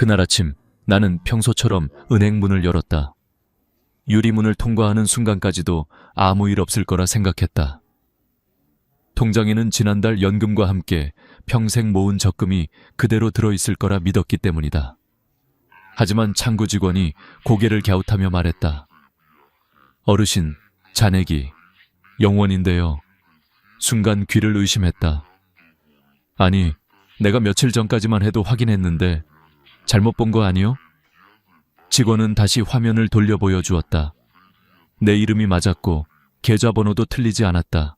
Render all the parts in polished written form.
그날 아침 나는 평소처럼 은행 문을 열었다. 유리문을 통과하는 순간까지도 아무 일 없을 거라 생각했다. 통장에는 지난달 연금과 함께 평생 모은 적금이 그대로 들어있을 거라 믿었기 때문이다. 하지만 창구 직원이 고개를 갸웃하며 말했다. 어르신, 잔액이 영원인데요. 순간 귀를 의심했다. 아니, 내가 며칠 전까지만 해도 확인했는데 잘못 본 거 아니요? 직원은 다시 화면을 돌려 보여주었다. 내 이름이 맞았고 계좌번호도 틀리지 않았다.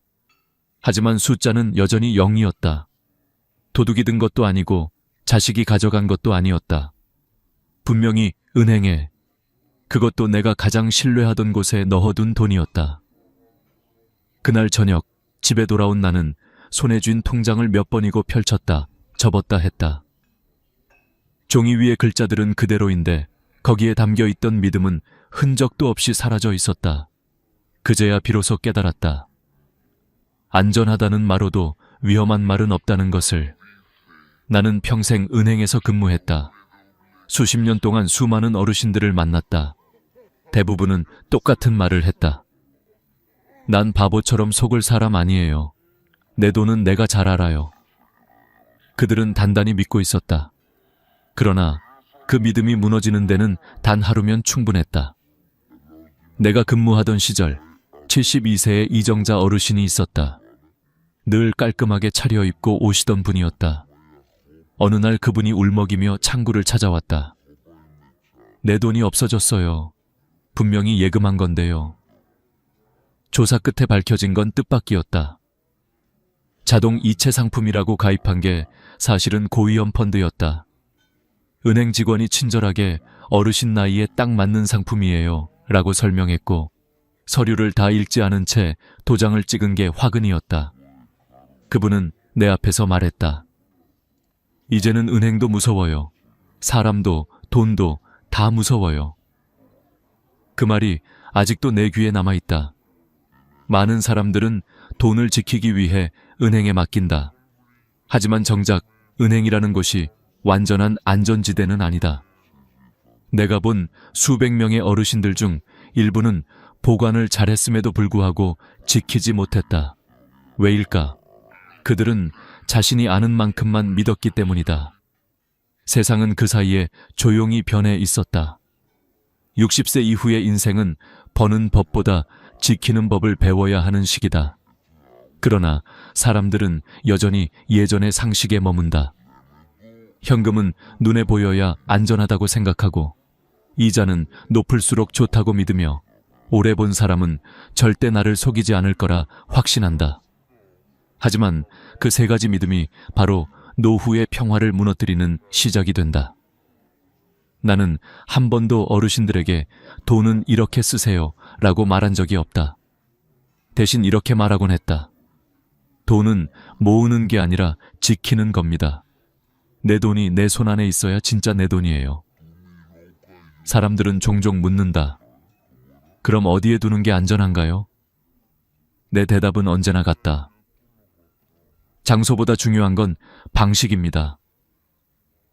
하지만 숫자는 여전히 0이었다. 도둑이 든 것도 아니고 자식이 가져간 것도 아니었다. 분명히 은행에, 그것도 내가 가장 신뢰하던 곳에 넣어둔 돈이었다. 그날 저녁 집에 돌아온 나는 손에 쥔 통장을 몇 번이고 펼쳤다, 접었다 했다. 종이 위의 글자들은 그대로인데 거기에 담겨있던 믿음은 흔적도 없이 사라져 있었다. 그제야 비로소 깨달았다. 안전하다는 말로도 위험한 말은 없다는 것을. 나는 평생 은행에서 근무했다. 수십 년 동안 수많은 어르신들을 만났다. 대부분은 똑같은 말을 했다. 난 바보처럼 속을 사람 아니에요. 내 돈은 내가 잘 알아요. 그들은 단단히 믿고 있었다. 그러나 그 믿음이 무너지는 데는 단 하루면 충분했다. 내가 근무하던 시절 72세의 이정자 어르신이 있었다. 늘 깔끔하게 차려입고 오시던 분이었다. 어느 날 그분이 울먹이며 창구를 찾아왔다. 내 돈이 없어졌어요. 분명히 예금한 건데요. 조사 끝에 밝혀진 건 뜻밖이었다. 자동 이체 상품이라고 가입한 게 사실은 고위험 펀드였다. 은행 직원이 친절하게 어르신 나이에 딱 맞는 상품이에요 라고 설명했고 서류를 다 읽지 않은 채 도장을 찍은 게 화근이었다. 그분은 내 앞에서 말했다. 이제는 은행도 무서워요. 사람도 돈도 다 무서워요. 그 말이 아직도 내 귀에 남아있다. 많은 사람들은 돈을 지키기 위해 은행에 맡긴다. 하지만 정작 은행이라는 곳이 완전한 안전지대는 아니다. 내가 본 수백 명의 어르신들 중 일부는 보관을 잘했음에도 불구하고 지키지 못했다. 왜일까? 그들은 자신이 아는 만큼만 믿었기 때문이다. 세상은 그 사이에 조용히 변해 있었다. 60세 이후의 인생은 버는 법보다 지키는 법을 배워야 하는 시기다. 그러나 사람들은 여전히 예전의 상식에 머문다. 현금은 눈에 보여야 안전하다고 생각하고 이자는 높을수록 좋다고 믿으며 오래 본 사람은 절대 나를 속이지 않을 거라 확신한다. 하지만 그 세 가지 믿음이 바로 노후의 평화를 무너뜨리는 시작이 된다. 나는 한 번도 어르신들에게 돈은 이렇게 쓰세요 라고 말한 적이 없다. 대신 이렇게 말하곤 했다. 돈은 모으는 게 아니라 지키는 겁니다. 내 돈이 내 손 안에 있어야 진짜 내 돈이에요. 사람들은 종종 묻는다. 그럼 어디에 두는 게 안전한가요? 내 대답은 언제나 같다. 장소보다 중요한 건 방식입니다.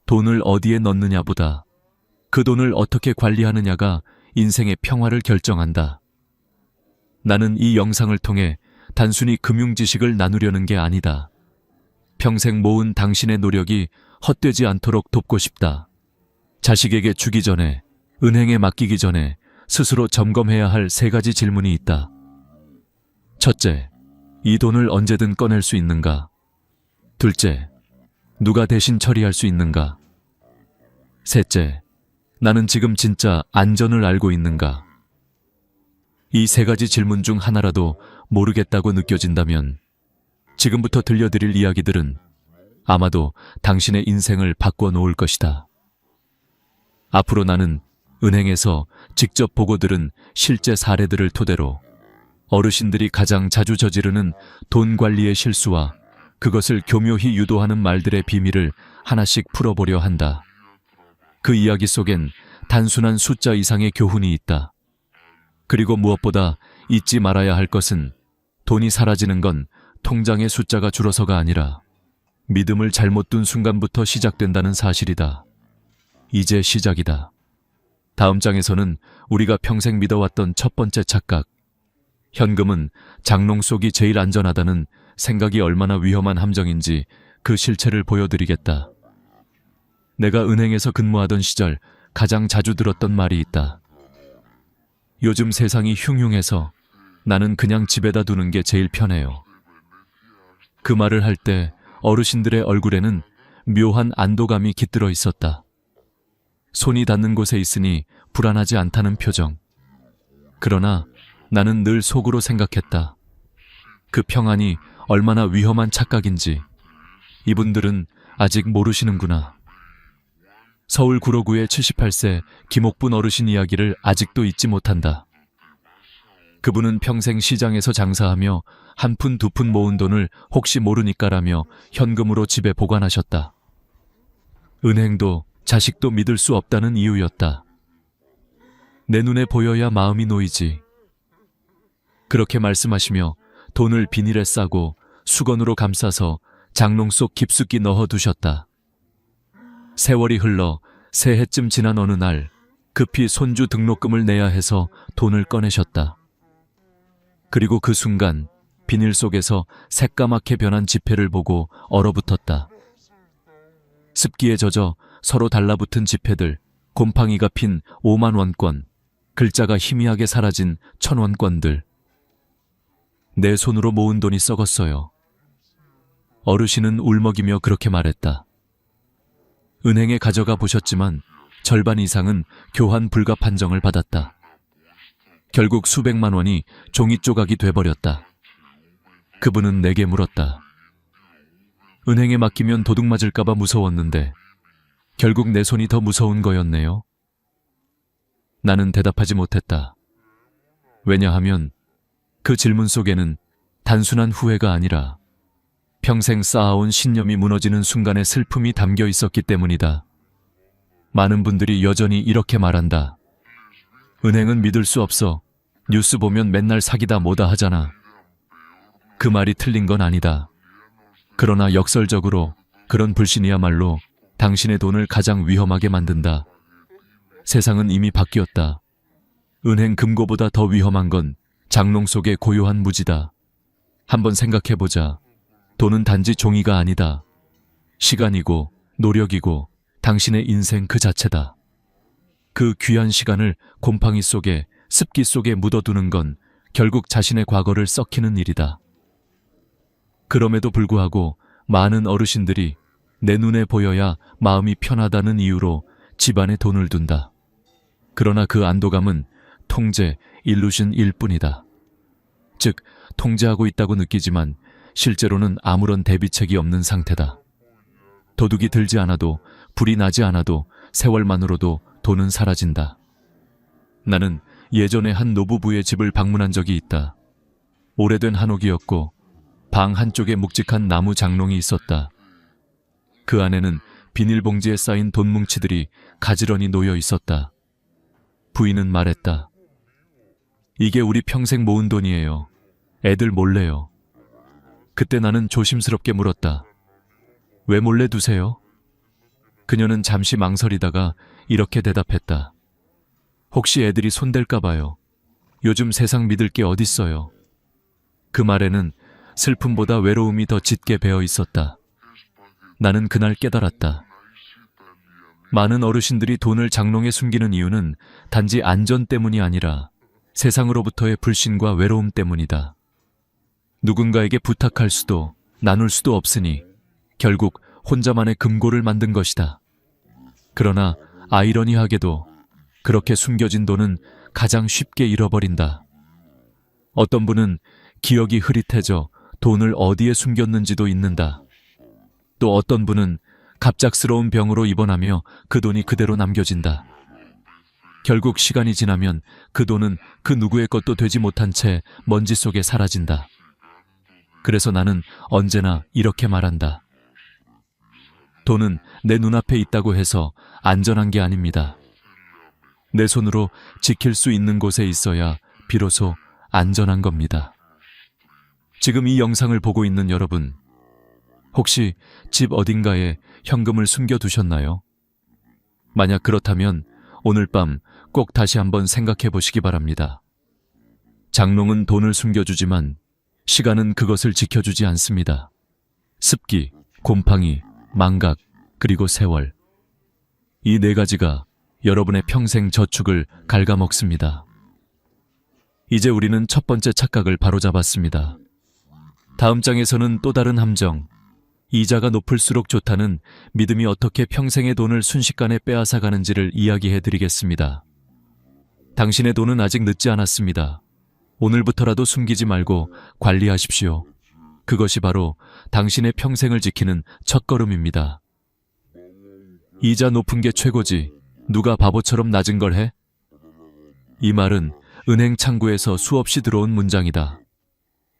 돈을 어디에 넣느냐보다 그 돈을 어떻게 관리하느냐가 인생의 평화를 결정한다. 나는 이 영상을 통해 단순히 금융 지식을 나누려는 게 아니다. 평생 모은 당신의 노력이 헛되지 않도록 돕고 싶다. 자식에게 주기 전에, 은행에 맡기기 전에 스스로 점검해야 할 세 가지 질문이 있다. 첫째, 이 돈을 언제든 꺼낼 수 있는가? 둘째, 누가 대신 처리할 수 있는가? 셋째, 나는 지금 진짜 안전을 알고 있는가? 이 세 가지 질문 중 하나라도 모르겠다고 느껴진다면 지금부터 들려드릴 이야기들은 아마도 당신의 인생을 바꿔 놓을 것이다. 앞으로 나는 은행에서 직접 보고 들은 실제 사례들을 토대로 어르신들이 가장 자주 저지르는 돈 관리의 실수와 그것을 교묘히 유도하는 말들의 비밀을 하나씩 풀어보려 한다. 그 이야기 속엔 단순한 숫자 이상의 교훈이 있다. 그리고 무엇보다 잊지 말아야 할 것은 돈이 사라지는 건 통장의 숫자가 줄어서가 아니라 믿음을 잘못 둔 순간부터 시작된다는 사실이다. 이제 시작이다. 다음 장에서는 우리가 평생 믿어왔던 첫 번째 착각, 현금은 장롱 속이 제일 안전하다는 생각이 얼마나 위험한 함정인지 그 실체를 보여드리겠다. 내가 은행에서 근무하던 시절 가장 자주 들었던 말이 있다. 요즘 세상이 흉흉해서 나는 그냥 집에다 두는 게 제일 편해요. 그 말을 할 때 어르신들의 얼굴에는 묘한 안도감이 깃들어 있었다. 손이 닿는 곳에 있으니 불안하지 않다는 표정. 그러나 나는 늘 속으로 생각했다. 그 평안이 얼마나 위험한 착각인지 이분들은 아직 모르시는구나. 서울 구로구의 78세 김옥분 어르신 이야기를 아직도 잊지 못한다. 그분은 평생 시장에서 장사하며 한 푼 두 푼 모은 돈을 혹시 모르니까라며 현금으로 집에 보관하셨다. 은행도 자식도 믿을 수 없다는 이유였다. 내 눈에 보여야 마음이 놓이지. 그렇게 말씀하시며 돈을 비닐에 싸고 수건으로 감싸서 장롱 속 깊숙이 넣어두셨다. 세월이 흘러 새해쯤 지난 어느 날 급히 손주 등록금을 내야 해서 돈을 꺼내셨다. 그리고 그 순간 비닐 속에서 새까맣게 변한 지폐를 보고 얼어붙었다. 습기에 젖어 서로 달라붙은 지폐들, 곰팡이가 핀 5만 원권, 글자가 희미하게 사라진 1,000원권들. 내 손으로 모은 돈이 썩었어요. 어르신은 울먹이며 그렇게 말했다. 은행에 가져가 보셨지만 절반 이상은 교환 불가 판정을 받았다. 결국 수백만 원이 종이 조각이 돼버렸다. 그분은 내게 물었다. 은행에 맡기면 도둑 맞을까봐 무서웠는데 결국 내 손이 더 무서운 거였네요. 나는 대답하지 못했다. 왜냐하면 그 질문 속에는 단순한 후회가 아니라 평생 쌓아온 신념이 무너지는 순간의 슬픔이 담겨 있었기 때문이다. 많은 분들이 여전히 이렇게 말한다. 은행은 믿을 수 없어. 뉴스 보면 맨날 사기다 뭐다 하잖아. 그 말이 틀린 건 아니다. 그러나 역설적으로 그런 불신이야말로 당신의 돈을 가장 위험하게 만든다. 세상은 이미 바뀌었다. 은행 금고보다 더 위험한 건 장롱 속의 고요한 무지다. 한번 생각해보자. 돈은 단지 종이가 아니다. 시간이고 노력이고 당신의 인생 그 자체다. 그 귀한 시간을 곰팡이 속에 습기 속에 묻어두는 건 결국 자신의 과거를 썩히는 일이다. 그럼에도 불구하고 많은 어르신들이 내 눈에 보여야 마음이 편하다는 이유로 집안에 돈을 둔다. 그러나 그 안도감은 통제, 일루션일 뿐이다. 즉, 통제하고 있다고 느끼지만 실제로는 아무런 대비책이 없는 상태다. 도둑이 들지 않아도, 불이 나지 않아도 세월만으로도 돈은 사라진다. 나는 예전에 한 노부부의 집을 방문한 적이 있다. 오래된 한옥이었고 방 한쪽에 묵직한 나무 장롱이 있었다. 그 안에는 비닐봉지에 쌓인 돈 뭉치들이 가지런히 놓여 있었다. 부인은 말했다. 이게 우리 평생 모은 돈이에요. 애들 몰래요. 그때 나는 조심스럽게 물었다. 왜 몰래 두세요? 그녀는 잠시 망설이다가 이렇게 대답했다. 혹시 애들이 손댈까 봐요. 요즘 세상 믿을 게 어딨어요. 그 말에는 슬픔보다 외로움이 더 짙게 배어 있었다. 나는 그날 깨달았다. 많은 어르신들이 돈을 장롱에 숨기는 이유는 단지 안전 때문이 아니라 세상으로부터의 불신과 외로움 때문이다. 누군가에게 부탁할 수도 나눌 수도 없으니 결국 혼자만의 금고를 만든 것이다. 그러나 아이러니하게도 그렇게 숨겨진 돈은 가장 쉽게 잃어버린다. 어떤 분은 기억이 흐릿해져 돈을 어디에 숨겼는지도 잊는다. 또 어떤 분은 갑작스러운 병으로 입원하며 그 돈이 그대로 남겨진다. 결국 시간이 지나면 그 돈은 그 누구의 것도 되지 못한 채 먼지 속에 사라진다. 그래서 나는 언제나 이렇게 말한다. 돈은 내 눈앞에 있다고 해서 안전한 게 아닙니다. 내 손으로 지킬 수 있는 곳에 있어야 비로소 안전한 겁니다. 지금 이 영상을 보고 있는 여러분, 혹시 집 어딘가에 현금을 숨겨두셨나요? 만약 그렇다면 오늘 밤 꼭 다시 한번 생각해 보시기 바랍니다. 장롱은 돈을 숨겨주지만 시간은 그것을 지켜주지 않습니다. 습기, 곰팡이, 망각, 그리고 세월. 이 네 가지가 여러분의 평생 저축을 갉아먹습니다. 이제 우리는 첫 번째 착각을 바로잡았습니다. 다음 장에서는 또 다른 함정, 이자가 높을수록 좋다는 믿음이 어떻게 평생의 돈을 순식간에 빼앗아 가는지를 이야기해 드리겠습니다. 당신의 돈은 아직 늦지 않았습니다. 오늘부터라도 숨기지 말고 관리하십시오. 그것이 바로 당신의 평생을 지키는 첫걸음입니다. 이자 높은 게 최고지. 누가 바보처럼 낮은 걸 해? 이 말은 은행 창구에서 수없이 들어온 문장이다.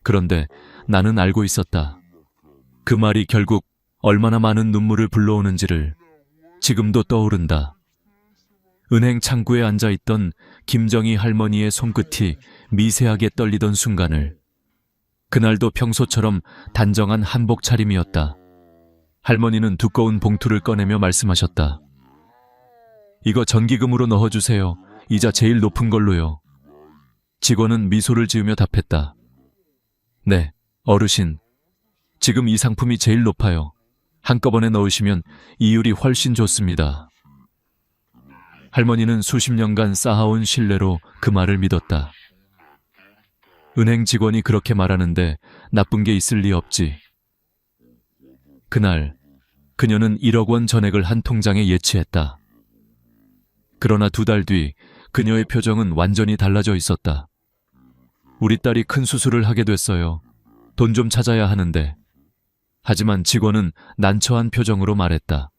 그런데 나는 알고 있었다. 그 말이 결국 얼마나 많은 눈물을 불러오는지를 지금도 떠오른다. 은행 창구에 앉아있던 김정희 할머니의 손끝이 미세하게 떨리던 순간을. 그날도 평소처럼 단정한 한복 차림이었다. 할머니는 두꺼운 봉투를 꺼내며 말씀하셨다. 이거 전기금으로 넣어주세요. 이자 제일 높은 걸로요. 직원은 미소를 지으며 답했다. 네, 어르신. 지금 이 상품이 제일 높아요. 한꺼번에 넣으시면 이율이 훨씬 좋습니다. 할머니는 수십 년간 쌓아온 신뢰로 그 말을 믿었다. 은행 직원이 그렇게 말하는데 나쁜 게 있을 리 없지. 그날 그녀는 1억 원 전액을 한 통장에 예치했다. 그러나 2달 뒤 그녀의 표정은 완전히 달라져 있었다. 우리 딸이 큰 수술을 하게 됐어요. 돈 좀 찾아야 하는데. 하지만 직원은 난처한 표정으로 말했다.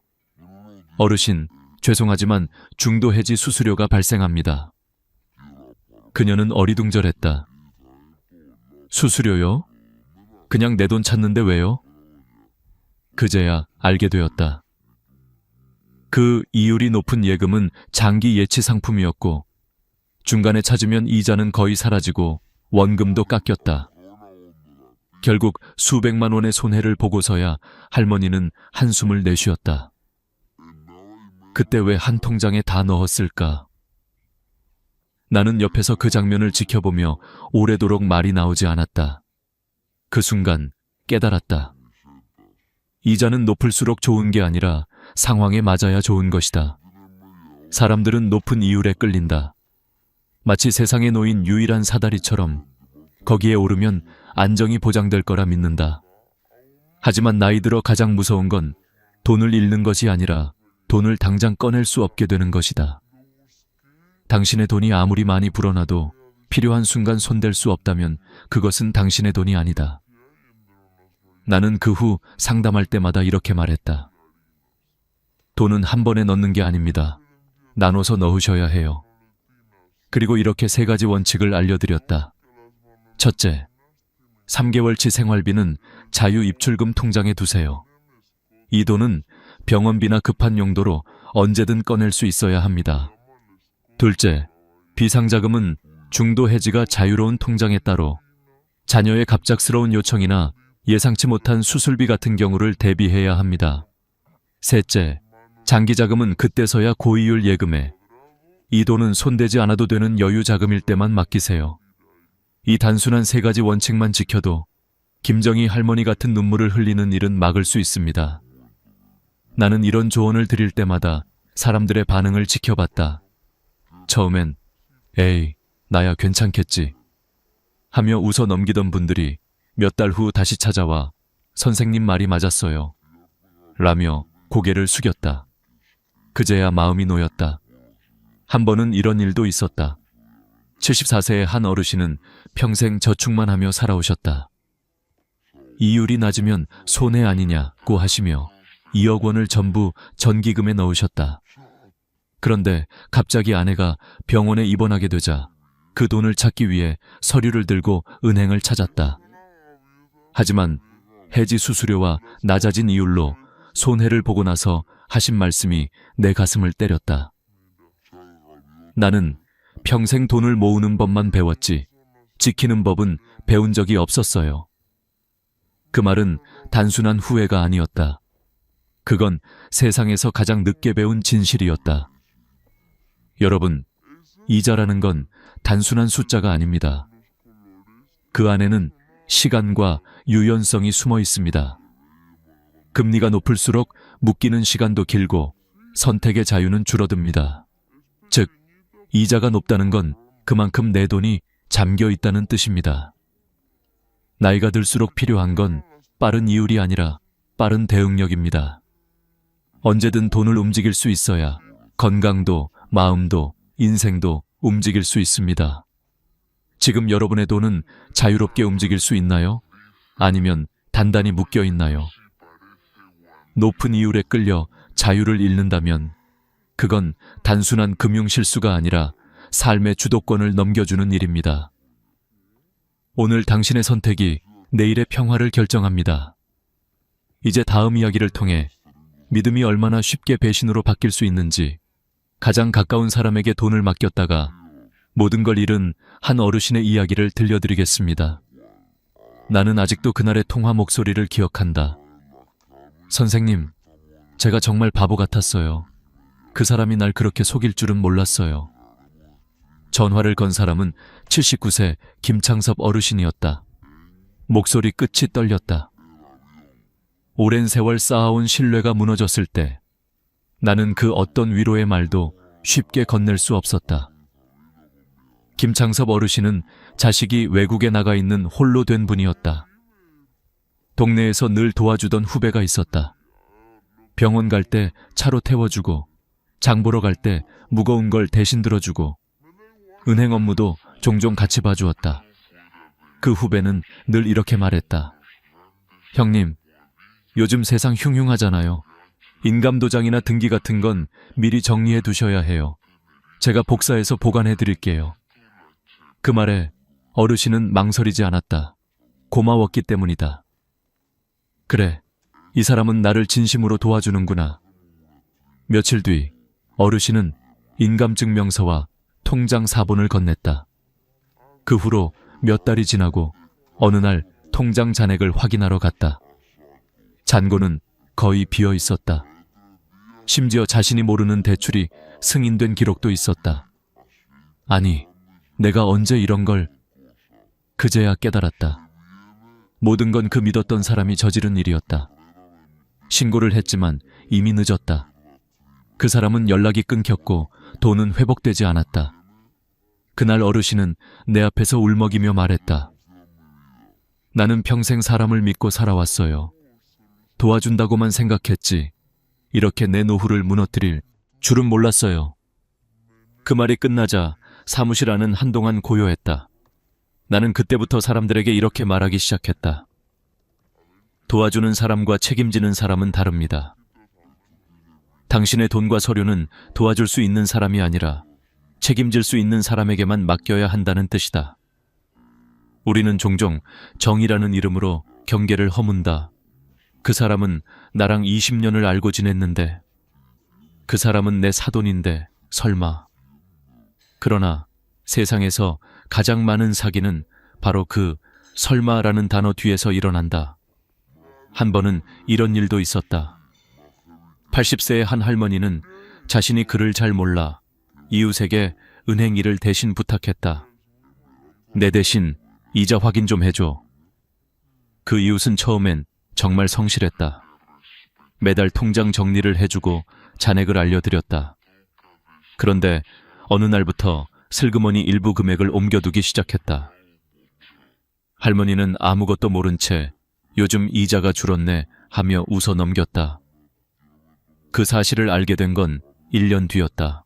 어르신, 죄송하지만 중도 해지 수수료가 발생합니다. 그녀는 어리둥절했다. 수수료요? 그냥 내 돈 찾는데 왜요? 그제야 알게 되었다. 그 이율이 높은 예금은 장기 예치 상품이었고 중간에 찾으면 이자는 거의 사라지고 원금도 깎였다. 결국 수백만 원의 손해를 보고서야 할머니는 한숨을 내쉬었다. 그때 왜 한 통장에 다 넣었을까? 나는 옆에서 그 장면을 지켜보며 오래도록 말이 나오지 않았다. 그 순간 깨달았다. 이자는 높을수록 좋은 게 아니라 상황에 맞아야 좋은 것이다. 사람들은 높은 이율에 끌린다. 마치 세상에 놓인 유일한 사다리처럼 거기에 오르면 안정이 보장될 거라 믿는다. 하지만 나이 들어 가장 무서운 건 돈을 잃는 것이 아니라 돈을 당장 꺼낼 수 없게 되는 것이다. 당신의 돈이 아무리 많이 불어나도 필요한 순간 손댈 수 없다면 그것은 당신의 돈이 아니다. 나는 그 후 상담할 때마다 이렇게 말했다. 돈은 한 번에 넣는 게 아닙니다. 나눠서 넣으셔야 해요. 그리고 이렇게 3가지 원칙을 알려드렸다. 첫째, 3개월치 생활비는 자유-입출금 통장에 두세요. 이 돈은 병원비나 급한 용도로 언제든 꺼낼 수 있어야 합니다. 둘째, 비상자금은 중도 해지가 자유로운 통장에 따로 자녀의 갑작스러운 요청이나 예상치 못한 수술비 같은 경우를 대비해야 합니다. 셋째, 장기자금은 그때서야 고이율 예금에 이 돈은 손대지 않아도 되는 여유 자금일 때만 맡기세요. 이 단순한 3가지 원칙만 지켜도 김정희 할머니 같은 눈물을 흘리는 일은 막을 수 있습니다. 나는 이런 조언을 드릴 때마다 사람들의 반응을 지켜봤다. 처음엔 에이, 나야 괜찮겠지 하며 웃어 넘기던 분들이 몇 달 후 다시 찾아와 선생님 말이 맞았어요 라며 고개를 숙였다. 그제야 마음이 놓였다. 한 번은 이런 일도 있었다. 74세의 한 어르신은 평생 저축만 하며 살아오셨다. 이율이 낮으면 손해 아니냐고 하시며 2억 원을 전부 전기금에 넣으셨다. 그런데 갑자기 아내가 병원에 입원하게 되자 그 돈을 찾기 위해 서류를 들고 은행을 찾았다. 하지만 해지 수수료와 낮아진 이율로 손해를 보고 나서 하신 말씀이 내 가슴을 때렸다. 나는 평생 돈을 모으는 법만 배웠지 지키는 법은 배운 적이 없었어요. 그 말은 단순한 후회가 아니었다. 그건 세상에서 가장 늦게 배운 진실이었다. 여러분, 이자라는 건 단순한 숫자가 아닙니다. 그 안에는 시간과 유연성이 숨어 있습니다. 금리가 높을수록 묶이는 시간도 길고 선택의 자유는 줄어듭니다. 즉, 이자가 높다는 건 그만큼 내 돈이 잠겨 있다는 뜻입니다. 나이가 들수록 필요한 건 빠른 이율이 아니라 빠른 대응력입니다. 언제든 돈을 움직일 수 있어야 건강도, 마음도, 인생도 움직일 수 있습니다. 지금 여러분의 돈은 자유롭게 움직일 수 있나요? 아니면 단단히 묶여 있나요? 높은 이율에 끌려 자유를 잃는다면 그건 단순한 금융 실수가 아니라 삶의 주도권을 넘겨주는 일입니다. 오늘 당신의 선택이 내일의 평화를 결정합니다. 이제 다음 이야기를 통해 믿음이 얼마나 쉽게 배신으로 바뀔 수 있는지, 가장 가까운 사람에게 돈을 맡겼다가 모든 걸 잃은 한 어르신의 이야기를 들려드리겠습니다. 나는 아직도 그날의 통화 목소리를 기억한다. 선생님, 제가 정말 바보 같았어요. 그 사람이 날 그렇게 속일 줄은 몰랐어요. 전화를 건 사람은 79세 김창섭 어르신이었다. 목소리 끝이 떨렸다. 오랜 세월 쌓아온 신뢰가 무너졌을 때 나는 그 어떤 위로의 말도 쉽게 건넬 수 없었다. 김창섭 어르신은 자식이 외국에 나가 있는 홀로 된 분이었다. 동네에서 늘 도와주던 후배가 있었다. 병원 갈 때 차로 태워주고, 장 보러 갈 때 무거운 걸 대신 들어주고, 은행 업무도 종종 같이 봐주었다. 그 후배는 늘 이렇게 말했다. 형님, 요즘 세상 흉흉하잖아요. 인감도장이나 등기 같은 건 미리 정리해 두셔야 해요. 제가 복사해서 보관해 드릴게요. 그 말에 어르신은 망설이지 않았다. 고마웠기 때문이다. 그래, 이 사람은 나를 진심으로 도와주는구나. 며칠 뒤 어르신은 인감증명서와 통장 사본을 건넸다. 그 후로 몇 달이 지나고 어느 날 통장 잔액을 확인하러 갔다. 잔고는 거의 비어 있었다. 심지어 자신이 모르는 대출이 승인된 기록도 있었다. 아니, 내가 언제 이런 걸... 그제야 깨달았다. 모든 건 그 믿었던 사람이 저지른 일이었다. 신고를 했지만 이미 늦었다. 그 사람은 연락이 끊겼고 돈은 회복되지 않았다. 그날 어르신은 내 앞에서 울먹이며 말했다. 나는 평생 사람을 믿고 살아왔어요. 도와준다고만 생각했지 이렇게 내 노후를 무너뜨릴 줄은 몰랐어요. 그 말이 끝나자 사무실 안은 한동안 고요했다. 나는 그때부터 사람들에게 이렇게 말하기 시작했다. 도와주는 사람과 책임지는 사람은 다릅니다. 당신의 돈과 서류는 도와줄 수 있는 사람이 아니라 책임질 수 있는 사람에게만 맡겨야 한다는 뜻이다. 우리는 종종 정의라는 이름으로 경계를 허문다. 그 사람은 나랑 20년을 알고 지냈는데, 그 사람은 내 사돈인데 설마. 그러나 세상에서 가장 많은 사기는 바로 그 설마라는 단어 뒤에서 일어난다. 한 번은 이런 일도 있었다. 80세의 한 할머니는 자신이 글을 잘 몰라 이웃에게 은행 일을 대신 부탁했다. 내 대신 이자 확인 좀 해줘. 그 이웃은 처음엔 정말 성실했다. 매달 통장 정리를 해주고 잔액을 알려드렸다. 그런데 어느 날부터 슬그머니 일부 금액을 옮겨두기 시작했다. 할머니는 아무것도 모른 채 요즘 이자가 줄었네 하며 웃어 넘겼다. 그 사실을 알게 된 건 1년 뒤였다.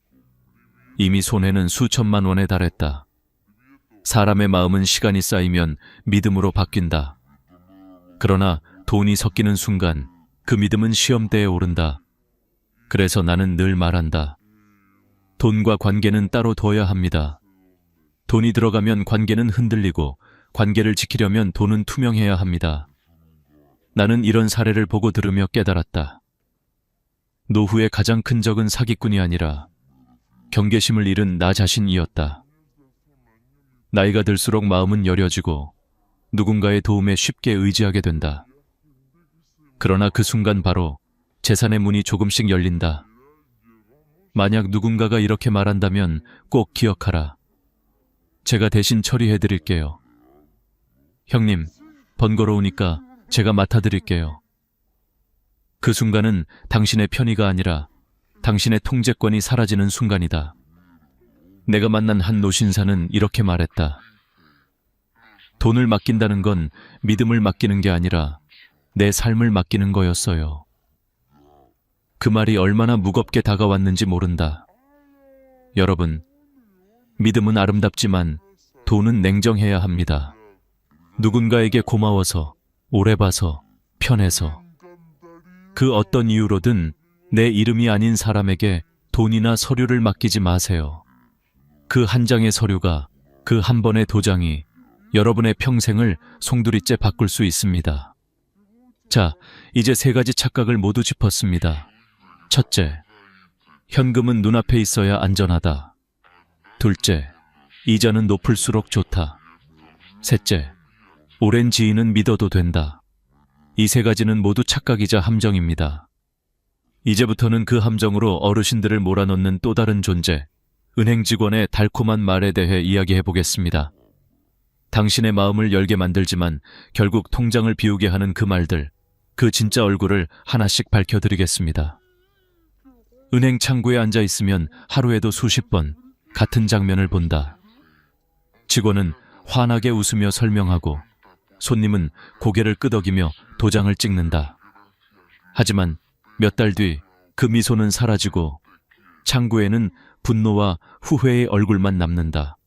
이미 손해는 수천만 원에 달했다. 사람의 마음은 시간이 쌓이면 믿음으로 바뀐다. 그러나 돈이 섞이는 순간 그 믿음은 시험대에 오른다. 그래서 나는 늘 말한다. 돈과 관계는 따로 둬야 합니다. 돈이 들어가면 관계는 흔들리고 관계를 지키려면 돈은 투명해야 합니다. 나는 이런 사례를 보고 들으며 깨달았다. 노후의 가장 큰 적은 사기꾼이 아니라 경계심을 잃은 나 자신이었다. 나이가 들수록 마음은 여려지고 누군가의 도움에 쉽게 의지하게 된다. 그러나 그 순간 바로 재산의 문이 조금씩 열린다. 만약 누군가가 이렇게 말한다면 꼭 기억하라. 제가 대신 처리해드릴게요. 형님, 번거로우니까 제가 맡아드릴게요. 그 순간은 당신의 편의가 아니라 당신의 통제권이 사라지는 순간이다. 내가 만난 한 노신사는 이렇게 말했다. 돈을 맡긴다는 건 믿음을 맡기는 게 아니라 내 삶을 맡기는 거였어요. 그 말이 얼마나 무겁게 다가왔는지 모른다. 여러분, 믿음은 아름답지만 돈은 냉정해야 합니다. 누군가에게 고마워서, 오래 봐서, 편해서, 그 어떤 이유로든 내 이름이 아닌 사람에게 돈이나 서류를 맡기지 마세요. 그 한 장의 서류가, 그 한 번의 도장이 여러분의 평생을 송두리째 바꿀 수 있습니다. 자, 이제 3가지 착각을 모두 짚었습니다. 첫째, 현금은 눈앞에 있어야 안전하다. 둘째, 이자는 높을수록 좋다. 셋째, 오랜 지인은 믿어도 된다. 이 3가지는 모두 착각이자 함정입니다. 이제부터는 그 함정으로 어르신들을 몰아넣는 또 다른 존재, 은행 직원의 달콤한 말에 대해 이야기해 보겠습니다. 당신의 마음을 열게 만들지만 결국 통장을 비우게 하는 그 말들, 그 진짜 얼굴을 하나씩 밝혀드리겠습니다. 은행 창구에 앉아 있으면 하루에도 수십 번 같은 장면을 본다. 직원은 환하게 웃으며 설명하고 손님은 고개를 끄덕이며 도장을 찍는다. 하지만 몇 달 뒤 그 미소는 사라지고 창구에는 분노와 후회의 얼굴만 남는다.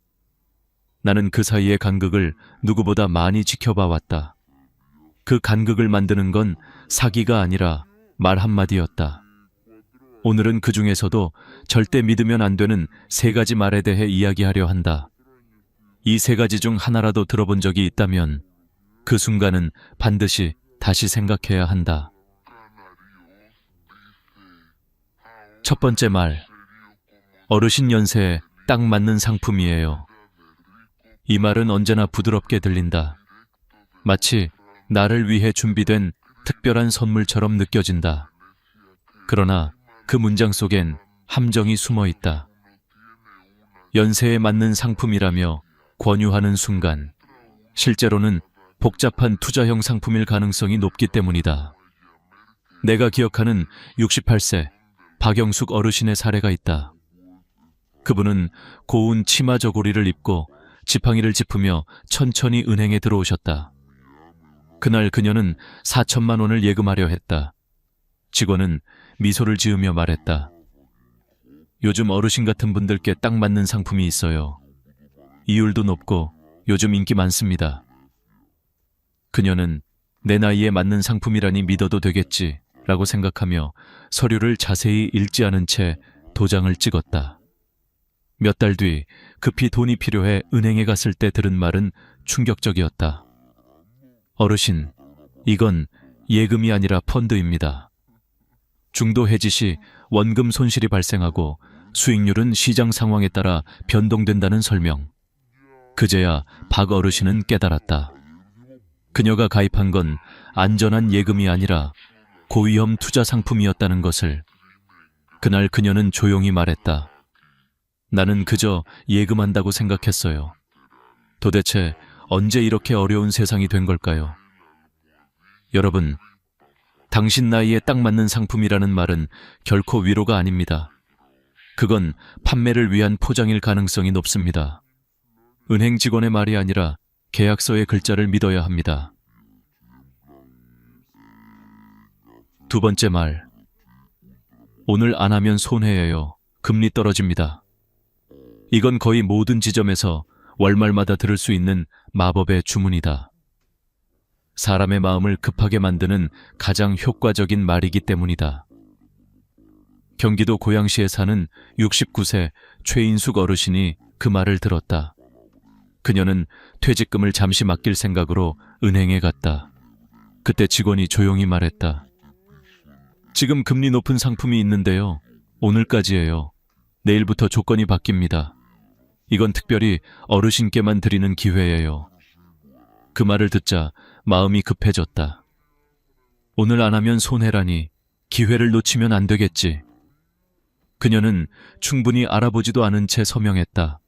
나는 그 사이의 간극을 누구보다 많이 지켜봐 왔다. 그 간극을 만드는 건 사기가 아니라 말 한마디였다. 오늘은 그 중에서도 절대 믿으면 안 되는 3가지 말에 대해 이야기하려 한다. 이 3가지 중 하나라도 들어본 적이 있다면 그 순간은 반드시 다시 생각해야 한다. 첫 번째 말, 어르신 연세에 딱 맞는 상품이에요. 이 말은 언제나 부드럽게 들린다. 마치 나를 위해 준비된 특별한 선물처럼 느껴진다. 그러나 그 문장 속엔 함정이 숨어 있다. 연세에 맞는 상품이라며 권유하는 순간, 실제로는 복잡한 투자형 상품일 가능성이 높기 때문이다. 내가 기억하는 68세 박영숙 어르신의 사례가 있다. 그분은 고운 치마 저고리를 입고 지팡이를 짚으며 천천히 은행에 들어오셨다. 그날 그녀는 4천만 원을 예금하려 했다. 직원은 미소를 지으며 말했다. 요즘 어르신 같은 분들께 딱 맞는 상품이 있어요. 이율도 높고 요즘 인기 많습니다. 그녀는 내 나이에 맞는 상품이라니 믿어도 되겠지 라고 생각하며 서류를 자세히 읽지 않은 채 도장을 찍었다. 몇 달 뒤 급히 돈이 필요해 은행에 갔을 때 들은 말은 충격적이었다. 어르신, 이건 예금이 아니라 펀드입니다. 중도 해지 시 원금 손실이 발생하고 수익률은 시장 상황에 따라 변동된다는 설명. 그제야 박 어르신은 깨달았다. 그녀가 가입한 건 안전한 예금이 아니라 고위험 투자 상품이었다는 것을. 그날 그녀는 조용히 말했다. 나는 그저 예금한다고 생각했어요. 도대체 언제 이렇게 어려운 세상이 된 걸까요? 여러분, 당신 나이에 딱 맞는 상품이라는 말은 결코 위로가 아닙니다. 그건 판매를 위한 포장일 가능성이 높습니다. 은행 직원의 말이 아니라 계약서의 글자를 믿어야 합니다. 두 번째 말, 오늘 안 하면 손해예요. 금리 떨어집니다. 이건 거의 모든 지점에서 월말마다 들을 수 있는 마법의 주문이다. 사람의 마음을 급하게 만드는 가장 효과적인 말이기 때문이다. 경기도 고양시에 사는 69세 최인숙 어르신이 그 말을 들었다. 그녀는 퇴직금을 잠시 맡길 생각으로 은행에 갔다. 그때 직원이 조용히 말했다. 지금 금리 높은 상품이 있는데요. 오늘까지예요. 내일부터 조건이 바뀝니다. 이건 특별히 어르신께만 드리는 기회예요. 그 말을 듣자 마음이 급해졌다. 오늘 안 하면 손해라니, 기회를 놓치면 안 되겠지. 그녀는 충분히 알아보지도 않은 채 서명했다.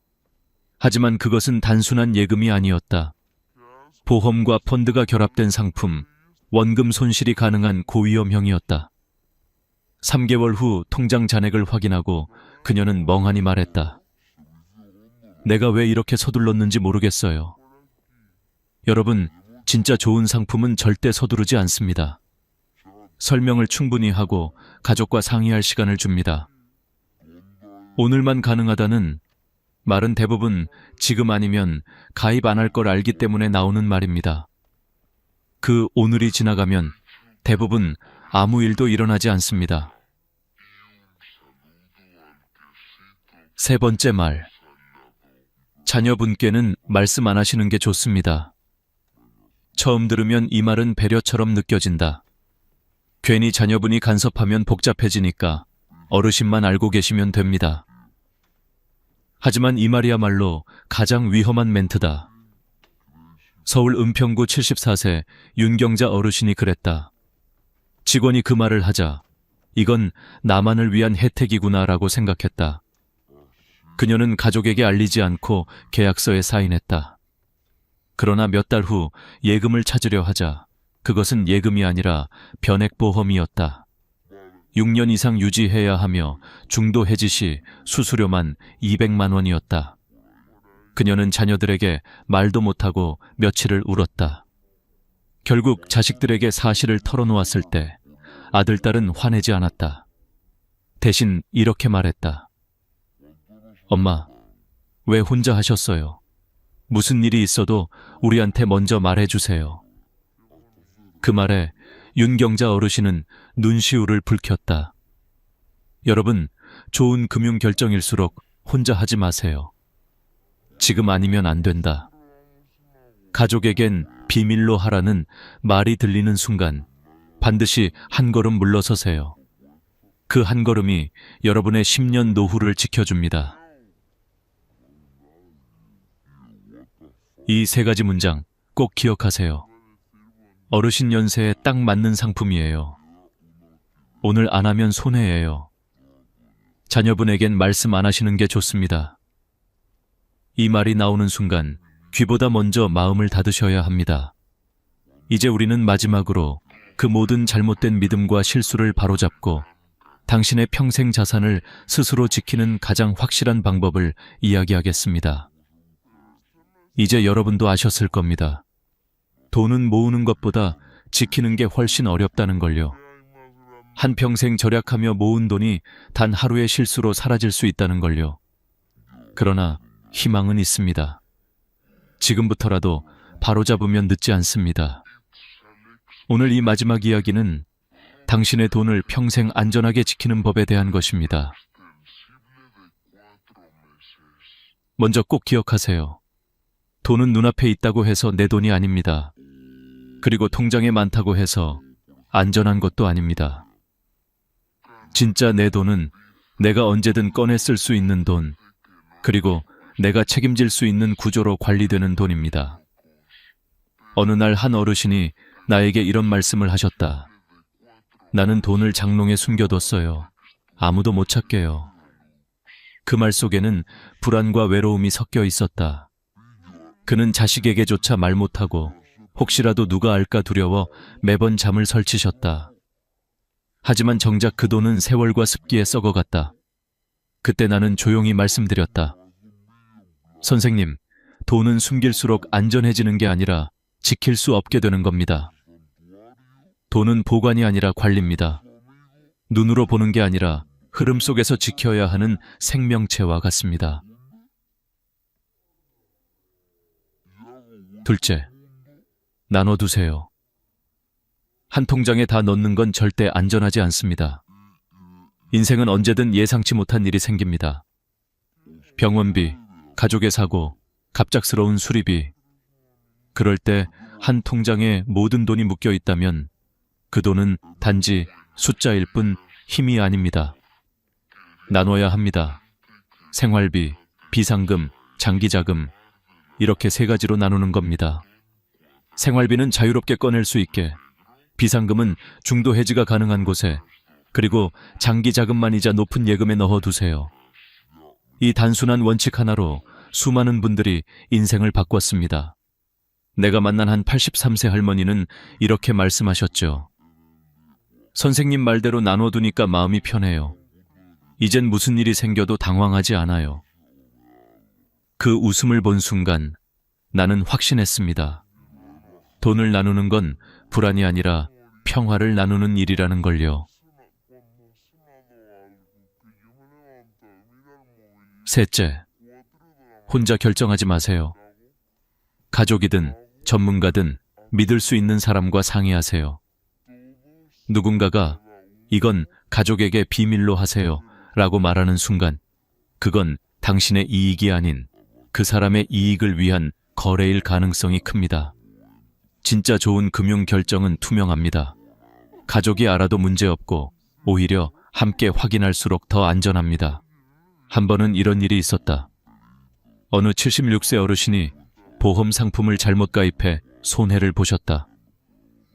하지만 그것은 단순한 예금이 아니었다. 보험과 펀드가 결합된 상품, 원금 손실이 가능한 고위험형이었다. 3개월 후 통장 잔액을 확인하고 그녀는 멍하니 말했다. 내가 왜 이렇게 서둘렀는지 모르겠어요. 여러분, 진짜 좋은 상품은 절대 서두르지 않습니다. 설명을 충분히 하고 가족과 상의할 시간을 줍니다. 오늘만 가능하다는 말은 대부분 지금 아니면 가입 안 할 걸 알기 때문에 나오는 말입니다. 그 오늘이 지나가면 대부분 아무 일도 일어나지 않습니다. 세 번째 말. 자녀분께는 말씀 안 하시는 게 좋습니다. 처음 들으면 이 말은 배려처럼 느껴진다. 괜히 자녀분이 간섭하면 복잡해지니까 어르신만 알고 계시면 됩니다. 하지만 이 말이야말로 가장 위험한 멘트다. 서울 은평구 74세 윤경자 어르신이 그랬다. 직원이 그 말을 하자 이건 나만을 위한 혜택이구나라고 생각했다. 그녀는 가족에게 알리지 않고 계약서에 사인했다. 그러나 몇 달 후 예금을 찾으려 하자 그것은 예금이 아니라 변액보험이었다. 6년 이상 유지해야 하며 중도 해지 시 수수료만 200만 원이었다. 그녀는 자녀들에게 말도 못하고 며칠을 울었다. 결국 자식들에게 사실을 털어놓았을 때 아들, 딸은 화내지 않았다. 대신 이렇게 말했다. 엄마, 왜 혼자 하셨어요? 무슨 일이 있어도 우리한테 먼저 말해주세요. 그 말에 윤경자 어르신은 눈시울을 붉혔다. 여러분, 좋은 금융 결정일수록 혼자 하지 마세요. 지금 아니면 안 된다. 가족에겐 비밀로 하라는 말이 들리는 순간 반드시 한 걸음 물러서세요. 그 한 걸음이 여러분의 10년 노후를 지켜줍니다. 이 세 가지 문장 꼭 기억하세요. 어르신 연세에 딱 맞는 상품이에요. 오늘 안 하면 손해예요. 자녀분에겐 말씀 안 하시는 게 좋습니다. 이 말이 나오는 순간 귀보다 먼저 마음을 닫으셔야 합니다. 이제 우리는 마지막으로 그 모든 잘못된 믿음과 실수를 바로잡고 당신의 평생 자산을 스스로 지키는 가장 확실한 방법을 이야기하겠습니다. 이제 여러분도 아셨을 겁니다. 돈은 모으는 것보다 지키는 게 훨씬 어렵다는 걸요. 한평생 절약하며 모은 돈이 단 하루의 실수로 사라질 수 있다는 걸요. 그러나 희망은 있습니다. 지금부터라도 바로잡으면 늦지 않습니다. 오늘 이 마지막 이야기는 당신의 돈을 평생 안전하게 지키는 법에 대한 것입니다. 먼저 꼭 기억하세요. 돈은 눈앞에 있다고 해서 내 돈이 아닙니다. 그리고 통장에 많다고 해서 안전한 것도 아닙니다. 진짜 내 돈은 내가 언제든 꺼내 쓸 수 있는 돈, 그리고 내가 책임질 수 있는 구조로 관리되는 돈입니다. 어느 날 한 어르신이 나에게 이런 말씀을 하셨다. 나는 돈을 장롱에 숨겨뒀어요. 아무도 못 찾게요. 그 말 속에는 불안과 외로움이 섞여 있었다. 그는 자식에게조차 말 못하고 혹시라도 누가 알까 두려워 매번 잠을 설치셨다. 하지만 정작 그 돈은 세월과 습기에 썩어갔다. 그때 나는 조용히 말씀드렸다. 선생님, 돈은 숨길수록 안전해지는 게 아니라 지킬 수 없게 되는 겁니다. 돈은 보관이 아니라 관리입니다. 눈으로 보는 게 아니라 흐름 속에서 지켜야 하는 생명체와 같습니다. 둘째, 나눠두세요. 한 통장에 다 넣는 건 절대 안전하지 않습니다. 인생은 언제든 예상치 못한 일이 생깁니다. 병원비, 가족의 사고, 갑작스러운 수리비. 그럴 때 한 통장에 모든 돈이 묶여 있다면 그 돈은 단지 숫자일 뿐 힘이 아닙니다. 나눠야 합니다. 생활비, 비상금, 장기자금, 이렇게 세 가지로 나누는 겁니다. 생활비는 자유롭게 꺼낼 수 있게, 비상금은 중도 해지가 가능한 곳에, 그리고 장기 자금만이자 높은 예금에 넣어두세요. 이 단순한 원칙 하나로 수많은 분들이 인생을 바꿨습니다. 내가 만난 한 83세 할머니는 이렇게 말씀하셨죠. 선생님 말대로 나눠두니까 마음이 편해요. 이젠 무슨 일이 생겨도 당황하지 않아요. 그 웃음을 본 순간 나는 확신했습니다. 돈을 나누는 건 불안이 아니라 평화를 나누는 일이라는 걸요. 셋째, 혼자 결정하지 마세요. 가족이든 전문가든 믿을 수 있는 사람과 상의하세요. 누군가가 이건 가족에게 비밀로 하세요 라고 말하는 순간 그건 당신의 이익이 아닌 그 사람의 이익을 위한 거래일 가능성이 큽니다. 진짜 좋은 금융 결정은 투명합니다. 가족이 알아도 문제없고 오히려 함께 확인할수록 더 안전합니다. 한 번은 이런 일이 있었다. 어느 76세 어르신이 보험 상품을 잘못 가입해 손해를 보셨다.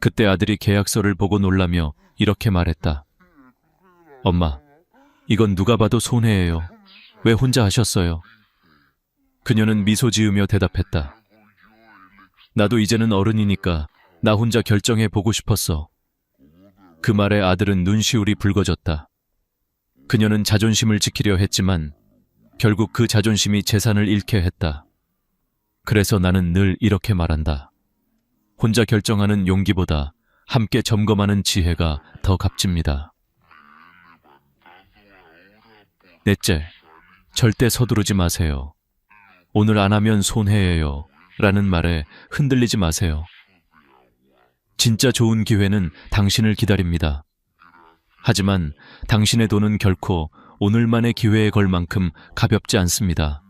그때 아들이 계약서를 보고 놀라며 이렇게 말했다. 엄마, 이건 누가 봐도 손해예요. 왜 혼자 하셨어요? 그녀는 미소 지으며 대답했다. 나도 이제는 어른이니까 나 혼자 결정해 보고 싶었어. 그 말에 아들은 눈시울이 붉어졌다. 그녀는 자존심을 지키려 했지만 결국 그 자존심이 재산을 잃게 했다. 그래서 나는 늘 이렇게 말한다. 혼자 결정하는 용기보다 함께 점검하는 지혜가 더 값집니다. 넷째, 절대 서두르지 마세요. 오늘 안 하면 손해예요 라는 말에 흔들리지 마세요. 진짜 좋은 기회는 당신을 기다립니다. 하지만 당신의 돈은 결코 오늘만의 기회에 걸 만큼 가볍지 않습니다.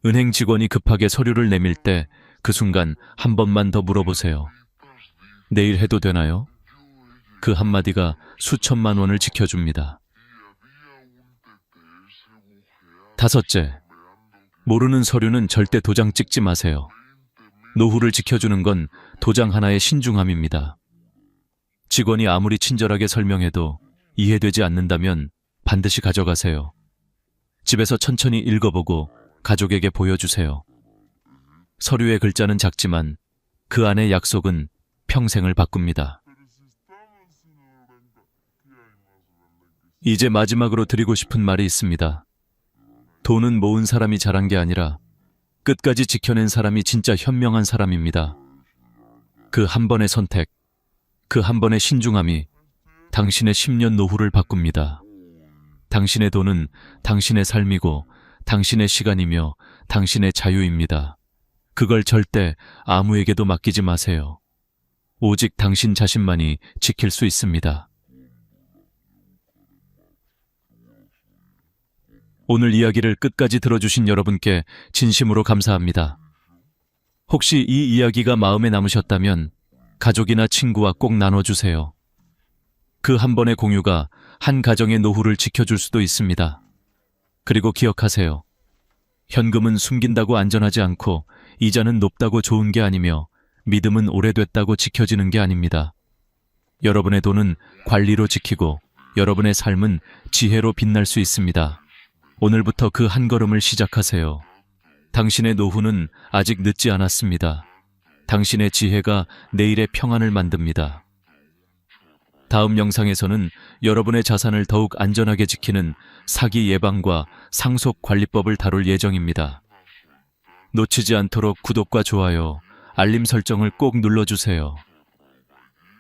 은행 직원이 급하게 서류를 내밀 때 그 순간 한 번만 더 물어보세요. 내일 해도 되나요? 그 한마디가 수천만 원을 지켜줍니다. 다섯째, 모르는 서류는 절대 도장 찍지 마세요. 노후를 지켜주는 건 도장 하나의 신중함입니다. 직원이 아무리 친절하게 설명해도 이해되지 않는다면 반드시 가져가세요. 집에서 천천히 읽어보고 가족에게 보여주세요. 서류의 글자는 작지만 그 안의 약속은 평생을 바꿉니다. 이제 마지막으로 드리고 싶은 말이 있습니다. 돈은 모은 사람이 잘한 게 아니라 끝까지 지켜낸 사람이 진짜 현명한 사람입니다. 그 한 번의 선택, 그 한 번의 신중함이 당신의 10년 노후를 바꿉니다. 당신의 돈은 당신의 삶이고 당신의 시간이며 당신의 자유입니다. 그걸 절대 아무에게도 맡기지 마세요. 오직 당신 자신만이 지킬 수 있습니다. 오늘 이야기를 끝까지 들어주신 여러분께 진심으로 감사합니다. 혹시 이 이야기가 마음에 남으셨다면 가족이나 친구와 꼭 나눠주세요. 그 한 번의 공유가 한 가정의 노후를 지켜줄 수도 있습니다. 그리고 기억하세요. 현금은 숨긴다고 안전하지 않고 이자는 높다고 좋은 게 아니며 믿음은 오래됐다고 지켜지는 게 아닙니다. 여러분의 돈은 관리로 지키고 여러분의 삶은 지혜로 빛날 수 있습니다. 오늘부터 그 한 걸음을 시작하세요. 당신의 노후는 아직 늦지 않았습니다. 당신의 지혜가 내일의 평안을 만듭니다. 다음 영상에서는 여러분의 자산을 더욱 안전하게 지키는 사기 예방과 상속 관리법을 다룰 예정입니다. 놓치지 않도록 구독과 좋아요, 알림 설정을 꼭 눌러주세요.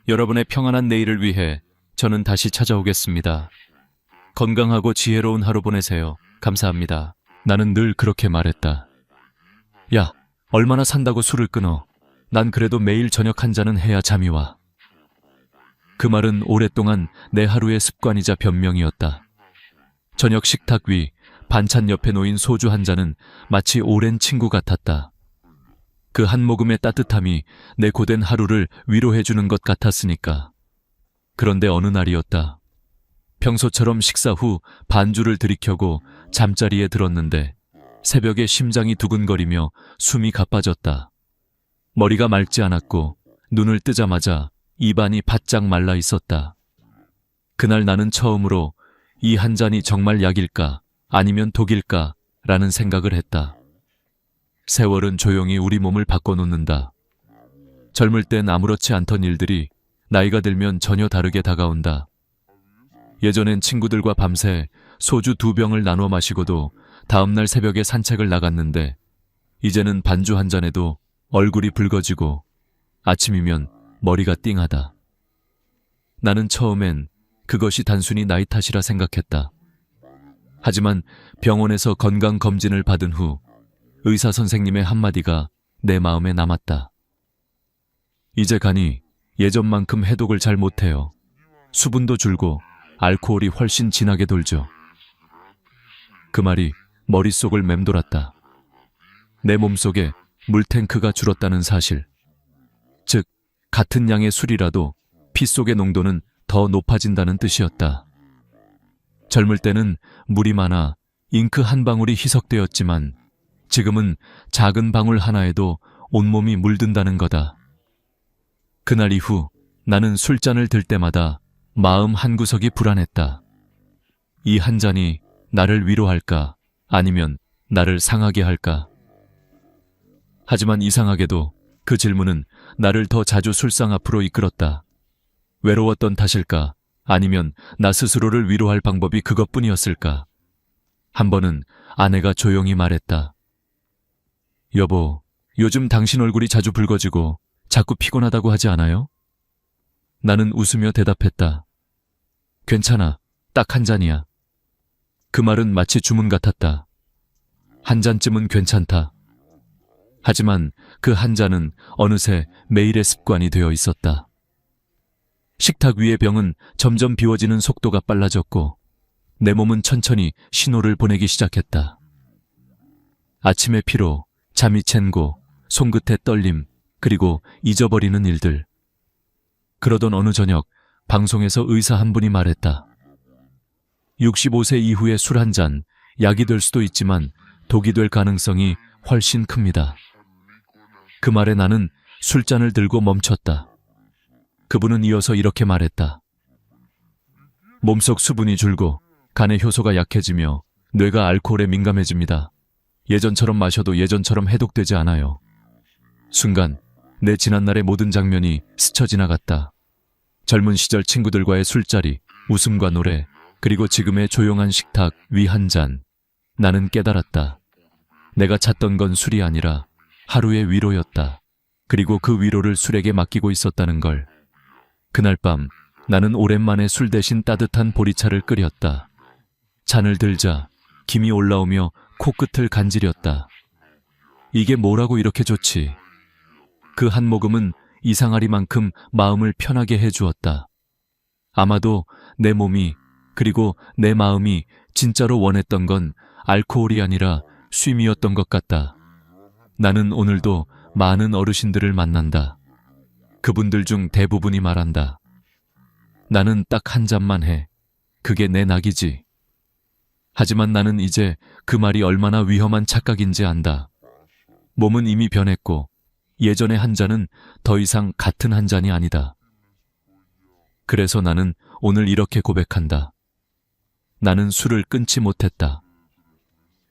여러분의 평안한 내일을 위해 저는 다시 찾아오겠습니다. 건강하고 지혜로운 하루 보내세요. 감사합니다. 나는 늘 그렇게 말했다. 야, 얼마나 산다고 술을 끊어. 난 그래도 매일 저녁 한 잔은 해야 잠이 와. 그 말은 오랫동안 내 하루의 습관이자 변명이었다. 저녁 식탁 위 반찬 옆에 놓인 소주 한 잔은 마치 오랜 친구 같았다. 그 한 모금의 따뜻함이 내 고된 하루를 위로해주는 것 같았으니까. 그런데 어느 날이었다. 평소처럼 식사 후 반주를 들이켜고 잠자리에 들었는데 새벽에 심장이 두근거리며 숨이 가빠졌다. 머리가 맑지 않았고 눈을 뜨자마자 입안이 바짝 말라 있었다. 그날 나는 처음으로 이 한 잔이 정말 약일까 아니면 독일까 라는 생각을 했다. 세월은 조용히 우리 몸을 바꿔놓는다. 젊을 땐 아무렇지 않던 일들이 나이가 들면 전혀 다르게 다가온다. 예전엔 친구들과 밤새 소주 2병을 나눠 마시고도 다음날 새벽에 산책을 나갔는데 이제는 반주 한 잔에도 얼굴이 붉어지고 아침이면 머리가 띵하다. 나는 처음엔 그것이 단순히 나이 탓이라 생각했다. 하지만 병원에서 건강검진을 받은 후 의사 선생님의 한마디가 내 마음에 남았다. 이제 가니 예전만큼 해독을 잘 못해요. 수분도 줄고 알코올이 훨씬 진하게 돌죠. 그 말이 머릿속을 맴돌았다. 내 몸속에 물탱크가 줄었다는 사실. 즉, 같은 양의 술이라도 피 속의 농도는 더 높아진다는 뜻이었다. 젊을 때는 물이 많아 잉크 한 방울이 희석되었지만 지금은 작은 방울 하나에도 온몸이 물든다는 거다. 그날 이후 나는 술잔을 들 때마다 마음 한구석이 불안했다. 이 한 잔이 나를 위로할까 아니면 나를 상하게 할까? 하지만 이상하게도 그 질문은 나를 더 자주 술상 앞으로 이끌었다. 외로웠던 탓일까? 아니면 나 스스로를 위로할 방법이 그것뿐이었을까? 한 번은 아내가 조용히 말했다. 여보, 요즘 당신 얼굴이 자주 붉어지고 자꾸 피곤하다고 하지 않아요? 나는 웃으며 대답했다. 괜찮아, 딱 한 잔이야. 그 말은 마치 주문 같았다. 한 잔쯤은 괜찮다. 하지만 그 한 잔은 어느새 매일의 습관이 되어 있었다. 식탁 위의 병은 점점 비워지는 속도가 빨라졌고 내 몸은 천천히 신호를 보내기 시작했다. 아침의 피로, 잠이 챈고, 손끝의 떨림, 그리고 잊어버리는 일들. 그러던 어느 저녁 방송에서 의사 한 분이 말했다. 65세 이후에 술 한 잔, 약이 될 수도 있지만 독이 될 가능성이 훨씬 큽니다. 그 말에 나는 술잔을 들고 멈췄다. 그분은 이어서 이렇게 말했다. 몸속 수분이 줄고 간의 효소가 약해지며 뇌가 알코올에 민감해집니다. 예전처럼 마셔도 예전처럼 해독되지 않아요. 순간 내 지난날의 모든 장면이 스쳐 지나갔다. 젊은 시절 친구들과의 술자리, 웃음과 노래, 그리고 지금의 조용한 식탁 위 한 잔. 나는 깨달았다. 내가 찾던 건 술이 아니라 하루의 위로였다. 그리고 그 위로를 술에게 맡기고 있었다는 걸. 그날 밤 나는 오랜만에 술 대신 따뜻한 보리차를 끓였다. 잔을 들자 김이 올라오며 코끝을 간지렸다. 이게 뭐라고 이렇게 좋지? 그 한 모금은 이상하리만큼 마음을 편하게 해주었다. 아마도 내 몸이 그리고 내 마음이 진짜로 원했던 건 알코올이 아니라 쉼이었던 것 같다. 나는 오늘도 많은 어르신들을 만난다. 그분들 중 대부분이 말한다. 나는 딱 한 잔만 해. 그게 내 낙이지. 하지만 나는 이제 그 말이 얼마나 위험한 착각인지 안다. 몸은 이미 변했고 예전의 한 잔은 더 이상 같은 한 잔이 아니다. 그래서 나는 오늘 이렇게 고백한다. 나는 술을 끊지 못했다.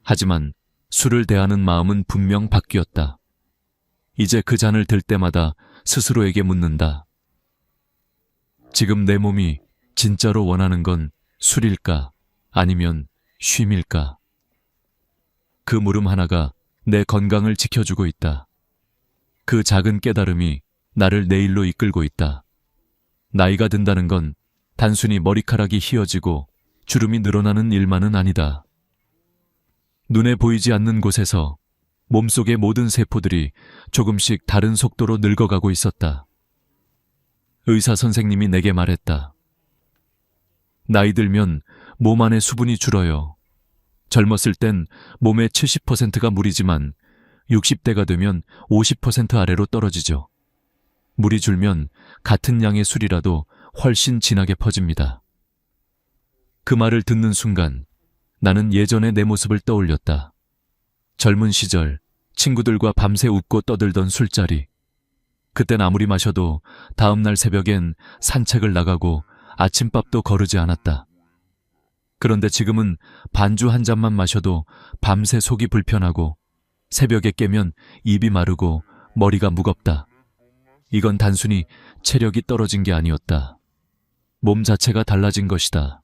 하지만 술을 대하는 마음은 분명 바뀌었다. 이제 그 잔을 들 때마다 스스로에게 묻는다. 지금 내 몸이 진짜로 원하는 건 술일까? 아니면 쉼일까? 그 물음 하나가 내 건강을 지켜주고 있다. 그 작은 깨달음이 나를 내일로 이끌고 있다. 나이가 든다는 건 단순히 머리카락이 휘어지고 주름이 늘어나는 일만은 아니다. 눈에 보이지 않는 곳에서 몸속의 모든 세포들이 조금씩 다른 속도로 늙어가고 있었다. 의사 선생님이 내게 말했다. 나이 들면 몸 안의 수분이 줄어요. 젊었을 땐 몸의 70%가 물이지만 60대가 되면 50% 아래로 떨어지죠. 물이 줄면 같은 양의 술이라도 훨씬 진하게 퍼집니다. 그 말을 듣는 순간 나는 예전의 내 모습을 떠올렸다. 젊은 시절 친구들과 밤새 웃고 떠들던 술자리. 그땐 아무리 마셔도 다음날 새벽엔 산책을 나가고 아침밥도 거르지 않았다. 그런데 지금은 반주 한 잔만 마셔도 밤새 속이 불편하고 새벽에 깨면 입이 마르고 머리가 무겁다. 이건 단순히 체력이 떨어진 게 아니었다. 몸 자체가 달라진 것이다.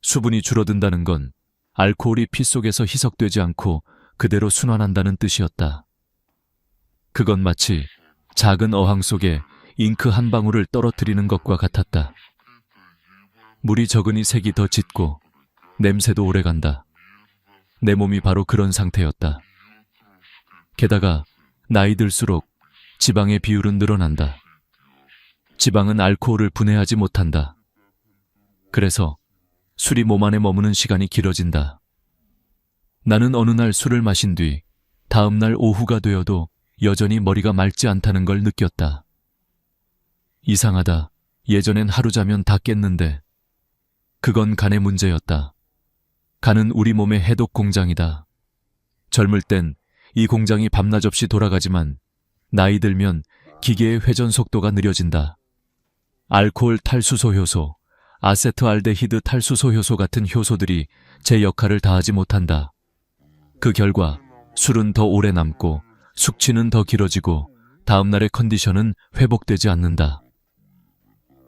수분이 줄어든다는 건 알코올이 피 속에서 희석되지 않고 그대로 순환한다는 뜻이었다. 그건 마치 작은 어항 속에 잉크 한 방울을 떨어뜨리는 것과 같았다. 물이 적으니 색이 더 짙고 냄새도 오래간다. 내 몸이 바로 그런 상태였다. 게다가 나이 들수록 지방의 비율은 늘어난다. 지방은 알코올을 분해하지 못한다. 그래서 술이 몸 안에 머무는 시간이 길어진다. 나는 어느 날 술을 마신 뒤 다음 날 오후가 되어도 여전히 머리가 맑지 않다는 걸 느꼈다. 이상하다. 예전엔 하루 자면 다 깼는데 그건 간의 문제였다. 간은 우리 몸의 해독 공장이다. 젊을 땐 이 공장이 밤낮 없이 돌아가지만 나이 들면 기계의 회전 속도가 느려진다. 알코올 탈수소 효소, 아세트알데히드 탈수소 효소 같은 효소들이 제 역할을 다하지 못한다. 그 결과 술은 더 오래 남고 숙취는 더 길어지고 다음날의 컨디션은 회복되지 않는다.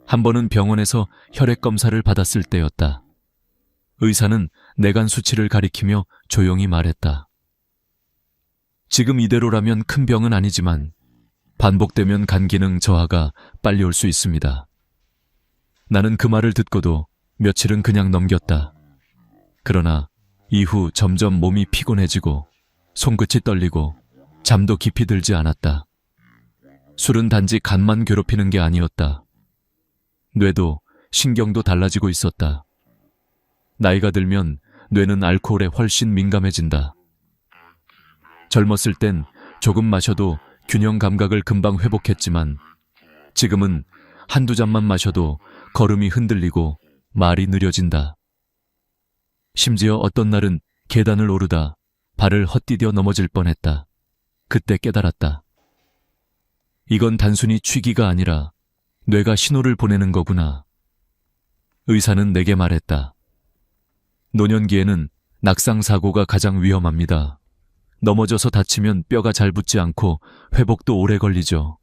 한 번은 병원에서 혈액 검사를 받았을 때였다. 의사는 내간 수치를 가리키며 조용히 말했다. 지금 이대로라면 큰 병은 아니지만 반복되면 간 기능 저하가 빨리 올 수 있습니다. 나는 그 말을 듣고도 며칠은 그냥 넘겼다. 그러나 이후 점점 몸이 피곤해지고 손끝이 떨리고 잠도 깊이 들지 않았다. 술은 단지 간만 괴롭히는 게 아니었다. 뇌도 신경도 달라지고 있었다. 나이가 들면 뇌는 알코올에 훨씬 민감해진다. 젊었을 땐 조금 마셔도 균형 감각을 금방 회복했지만 지금은 한두 잔만 마셔도 걸음이 흔들리고 말이 느려진다. 심지어 어떤 날은 계단을 오르다 발을 헛디뎌 넘어질 뻔했다. 그때 깨달았다. 이건 단순히 취기가 아니라 뇌가 신호를 보내는 거구나. 의사는 내게 말했다. 노년기에는 낙상사고가 가장 위험합니다. 넘어져서 다치면 뼈가 잘 붙지 않고 회복도 오래 걸리죠.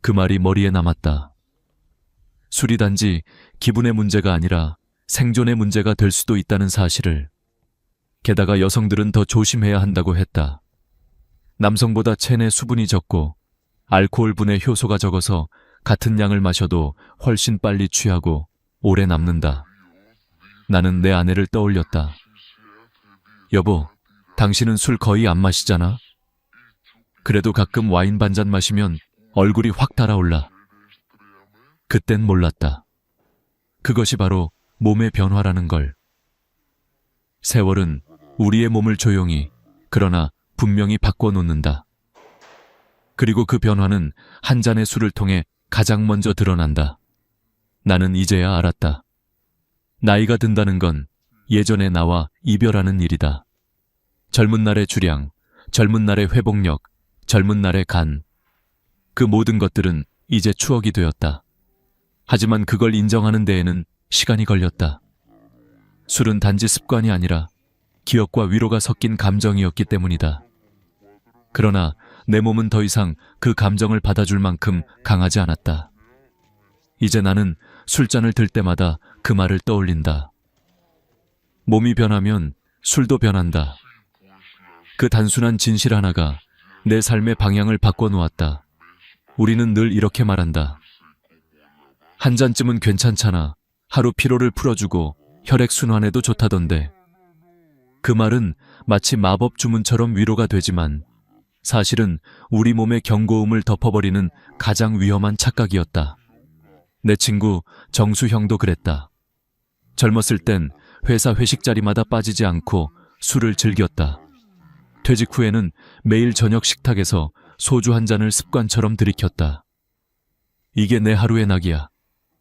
그 말이 머리에 남았다. 술이 단지 기분의 문제가 아니라 생존의 문제가 될 수도 있다는 사실을. 게다가 여성들은 더 조심해야 한다고 했다. 남성보다 체내 수분이 적고 알코올 분해 효소가 적어서 같은 양을 마셔도 훨씬 빨리 취하고 오래 남는다. 나는 내 아내를 떠올렸다. 여보, 당신은 술 거의 안 마시잖아? 그래도 가끔 와인 반잔 마시면 얼굴이 확 달아올라. 그땐 몰랐다. 그것이 바로 몸의 변화라는 걸. 세월은 우리의 몸을 조용히, 그러나 분명히 바꿔놓는다. 그리고 그 변화는 한 잔의 술을 통해 가장 먼저 드러난다. 나는 이제야 알았다. 나이가 든다는 건 예전의 나와 이별하는 일이다. 젊은 날의 주량, 젊은 날의 회복력, 젊은 날의 간. 그 모든 것들은 이제 추억이 되었다. 하지만 그걸 인정하는 데에는 시간이 걸렸다. 술은 단지 습관이 아니라 기억과 위로가 섞인 감정이었기 때문이다. 그러나 내 몸은 더 이상 그 감정을 받아줄 만큼 강하지 않았다. 이제 나는 술잔을 들 때마다 그 말을 떠올린다. 몸이 변하면 술도 변한다. 그 단순한 진실 하나가 내 삶의 방향을 바꿔놓았다. 우리는 늘 이렇게 말한다. 한 잔쯤은 괜찮잖아. 하루 피로를 풀어주고 혈액순환에도 좋다던데. 그 말은 마치 마법 주문처럼 위로가 되지만 사실은 우리 몸의 경고음을 덮어버리는 가장 위험한 착각이었다. 내 친구 정수형도 그랬다. 젊었을 땐 회사 회식 자리마다 빠지지 않고 술을 즐겼다. 퇴직 후에는 매일 저녁 식탁에서 소주 한 잔을 습관처럼 들이켰다. 이게 내 하루의 낙이야.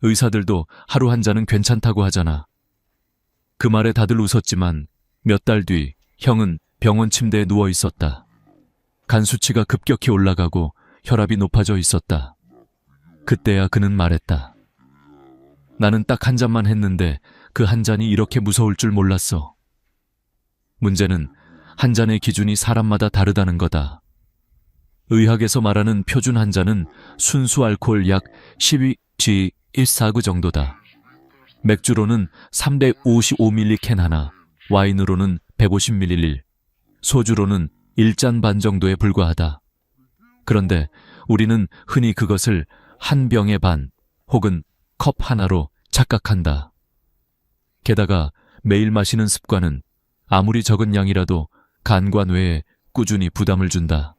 의사들도 하루 한 잔은 괜찮다고 하잖아. 그 말에 다들 웃었지만 몇 달 뒤 형은 병원 침대에 누워 있었다. 간 수치가 급격히 올라가고 혈압이 높아져 있었다. 그때야 그는 말했다. 나는 딱 한 잔만 했는데 그 한 잔이 이렇게 무서울 줄 몰랐어. 문제는 한 잔의 기준이 사람마다 다르다는 거다. 의학에서 말하는 표준 한 잔은 순수 알코올 약 12G149 정도다. 맥주로는 355ml 캔 하나, 와인으로는 150ml, 소주로는 1잔 반 정도에 불과하다. 그런데 우리는 흔히 그것을 한 병의 반 혹은 컵 하나로 착각한다. 게다가 매일 마시는 습관은 아무리 적은 양이라도 간과 뇌에 꾸준히 부담을 준다.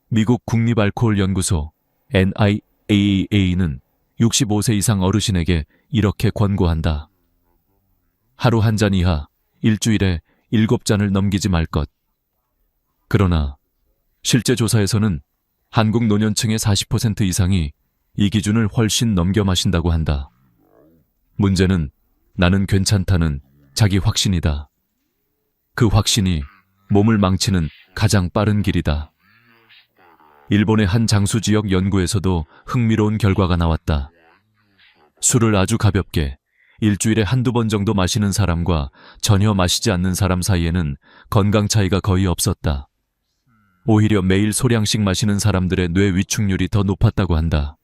미국 국립알코올연구소 NIAA는 65세 이상 어르신에게 이렇게 권고한다. 하루 한 잔 이하, 일주일에 7잔을 넘기지 말 것. 그러나 실제 조사에서는 한국 노년층의 40% 이상이 이 기준을 훨씬 넘겨 마신다고 한다. 문제는 나는 괜찮다는 자기 확신이다. 그 확신이 몸을 망치는 가장 빠른 길이다. 일본의 한 장수 지역 연구에서도 흥미로운 결과가 나왔다. 술을 아주 가볍게 일주일에 한두 번 정도 마시는 사람과 전혀 마시지 않는 사람 사이에는 건강 차이가 거의 없었다. 오히려 매일 소량씩 마시는 사람들의 뇌 위축률이 더 높았다고 한다.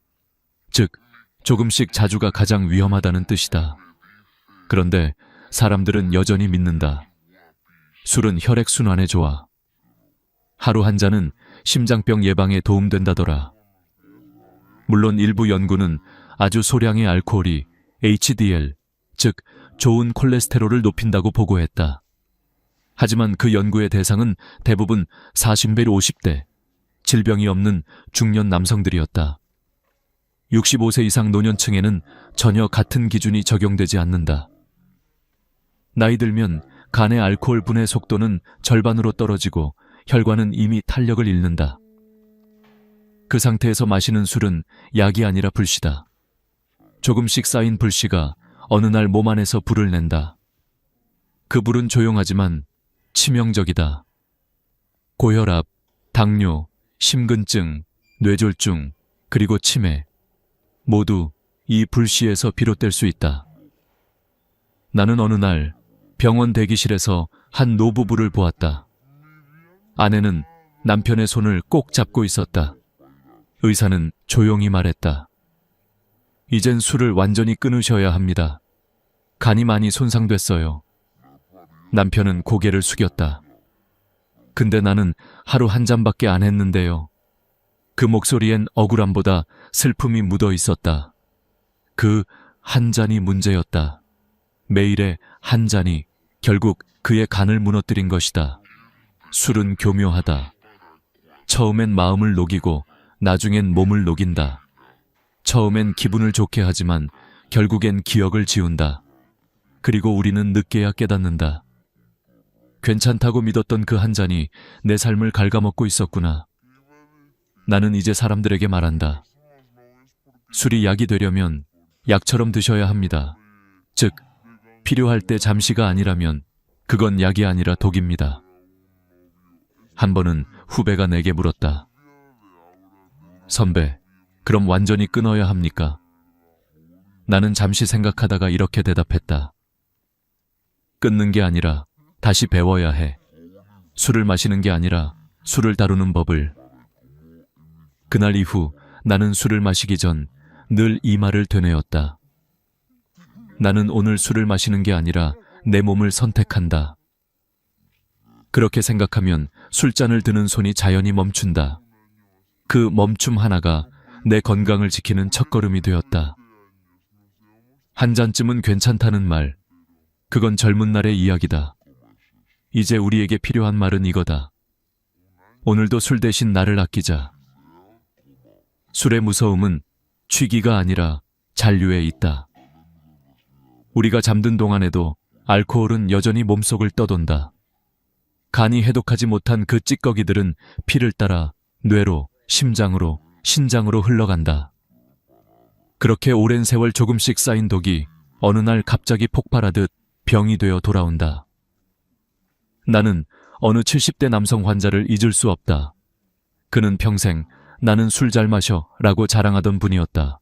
즉, 조금씩 자주가 가장 위험하다는 뜻이다. 그런데 사람들은 여전히 믿는다. 술은 혈액순환에 좋아. 하루 한 잔은 심장병 예방에 도움된다더라. 물론 일부 연구는 아주 소량의 알코올이 HDL, 즉 좋은 콜레스테롤을 높인다고 보고했다. 하지만 그 연구의 대상은 대부분 40대 50대, 질병이 없는 중년 남성들이었다. 65세 이상 노년층에는 전혀 같은 기준이 적용되지 않는다. 나이 들면 간의 알코올 분해 속도는 절반으로 떨어지고 혈관은 이미 탄력을 잃는다. 그 상태에서 마시는 술은 약이 아니라 불씨다. 조금씩 쌓인 불씨가 어느 날 몸 안에서 불을 낸다. 그 불은 조용하지만 치명적이다. 고혈압, 당뇨, 심근증, 뇌졸중, 그리고 치매, 모두 이 불씨에서 비롯될 수 있다. 나는 어느 날 병원 대기실에서 한 노부부를 보았다. 아내는 남편의 손을 꼭 잡고 있었다. 의사는 조용히 말했다. 이젠 술을 완전히 끊으셔야 합니다. 간이 많이 손상됐어요. 남편은 고개를 숙였다. 근데 나는 하루 한 잔밖에 안 했는데요. 그 목소리엔 억울함보다 슬픔이 묻어 있었다. 그 한 잔이 문제였다. 매일의 한 잔이 결국 그의 간을 무너뜨린 것이다. 술은 교묘하다. 처음엔 마음을 녹이고 나중엔 몸을 녹인다. 처음엔 기분을 좋게 하지만 결국엔 기억을 지운다. 그리고 우리는 늦게야 깨닫는다. 괜찮다고 믿었던 그 한 잔이 내 삶을 갉아먹고 있었구나. 나는 이제 사람들에게 말한다. 술이 약이 되려면 약처럼 드셔야 합니다. 즉, 필요할 때 잠시가 아니라면 그건 약이 아니라 독입니다. 한 번은 후배가 내게 물었다. 선배, 그럼 완전히 끊어야 합니까? 나는 잠시 생각하다가 이렇게 대답했다. 끊는 게 아니라 다시 배워야 해. 술을 마시는 게 아니라 술을 다루는 법을. 그날 이후 나는 술을 마시기 전 늘 이 말을 되뇌었다. 나는 오늘 술을 마시는 게 아니라 내 몸을 선택한다. 그렇게 생각하면 술잔을 드는 손이 자연히 멈춘다. 그 멈춤 하나가 내 건강을 지키는 첫걸음이 되었다. 한 잔쯤은 괜찮다는 말, 그건 젊은 날의 이야기다. 이제 우리에게 필요한 말은 이거다. 오늘도 술 대신 나를 아끼자. 술의 무서움은 취기가 아니라 잔류에 있다. 우리가 잠든 동안에도 알코올은 여전히 몸속을 떠돈다. 간이 해독하지 못한 그 찌꺼기들은 피를 따라 뇌로, 심장으로, 신장으로 흘러간다. 그렇게 오랜 세월 조금씩 쌓인 독이 어느 날 갑자기 폭발하듯 병이 되어 돌아온다. 나는 어느 70대 남성 환자를 잊을 수 없다. 그는 평생 나는 술 잘 마셔 라고 자랑하던 분이었다.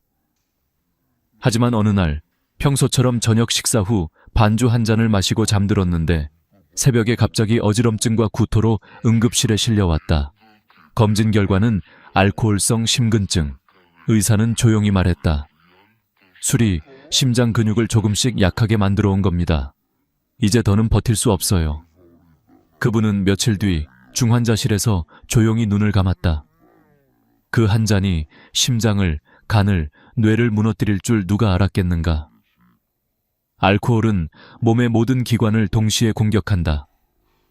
하지만 어느 날 평소처럼 저녁 식사 후 반주 한 잔을 마시고 잠들었는데 새벽에 갑자기 어지럼증과 구토로 응급실에 실려왔다. 검진 결과는 알코올성 심근증. 의사는 조용히 말했다. 술이 심장 근육을 조금씩 약하게 만들어 온 겁니다. 이제 더는 버틸 수 없어요. 그분은 며칠 뒤 중환자실에서 조용히 눈을 감았다. 그 한 잔이 심장을, 간을, 뇌를 무너뜨릴 줄 누가 알았겠는가. 알코올은 몸의 모든 기관을 동시에 공격한다.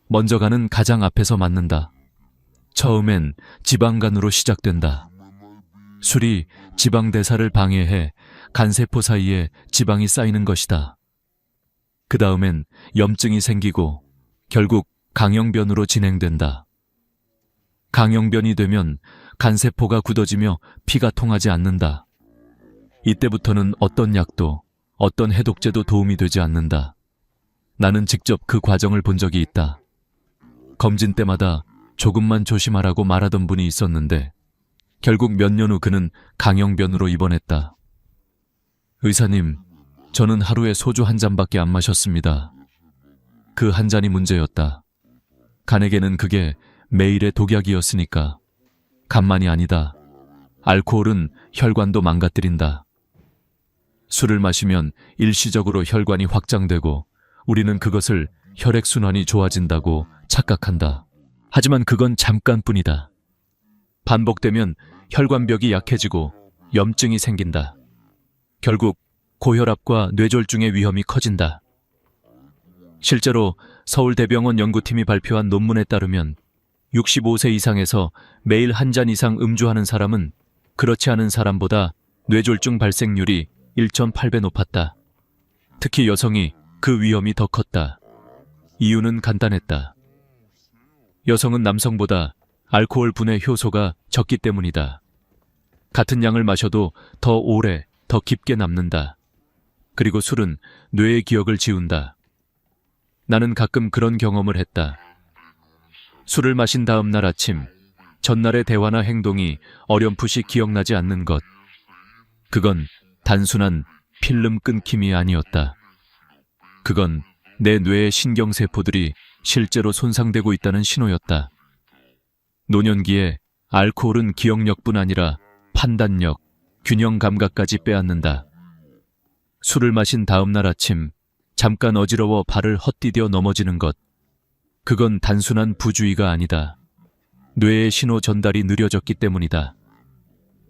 먼저 가는 가장 앞에서 맞는다. 처음엔 지방간으로 시작된다. 술이 지방 대사를 방해해 간세포 사이에 지방이 쌓이는 것이다. 그 다음엔 염증이 생기고 결국 강형변으로 진행된다. 강형변이 되면 간세포가 굳어지며 피가 통하지 않는다. 이때부터는 어떤 약도 어떤 해독제도 도움이 되지 않는다. 나는 직접 그 과정을 본 적이 있다. 검진 때마다 조금만 조심하라고 말하던 분이 있었는데 결국 몇 년 후 그는 강형변으로 입원했다. 의사님, 저는 하루에 소주 한 잔밖에 안 마셨습니다. 그 한 잔이 문제였다. 간에게는 그게 매일의 독약이었으니까. 간만이 아니다. 알코올은 혈관도 망가뜨린다. 술을 마시면 일시적으로 혈관이 확장되고 우리는 그것을 혈액순환이 좋아진다고 착각한다. 하지만 그건 잠깐뿐이다. 반복되면 혈관벽이 약해지고 염증이 생긴다. 결국 고혈압과 뇌졸중의 위험이 커진다. 실제로 서울대병원 연구팀이 발표한 논문에 따르면 65세 이상에서 매일 한 잔 이상 음주하는 사람은 그렇지 않은 사람보다 뇌졸중 발생률이 1.8배 높았다. 특히 여성이 그 위험이 더 컸다. 이유는 간단했다. 여성은 남성보다 알코올 분해 효소가 적기 때문이다. 같은 양을 마셔도 더 오래, 더 깊게 남는다. 그리고 술은 뇌의 기억을 지운다. 나는 가끔 그런 경험을 했다. 술을 마신 다음 날 아침, 전날의 대화나 행동이 어렴풋이 기억나지 않는 것. 그건 단순한 필름 끊김이 아니었다. 그건 내 뇌의 신경세포들이 실제로 손상되고 있다는 신호였다. 노년기에 알코올은 기억력뿐 아니라 판단력, 균형 감각까지 빼앗는다. 술을 마신 다음 날 아침, 잠깐 어지러워 발을 헛디뎌 넘어지는 것. 그건 단순한 부주의가 아니다. 뇌의 신호 전달이 느려졌기 때문이다.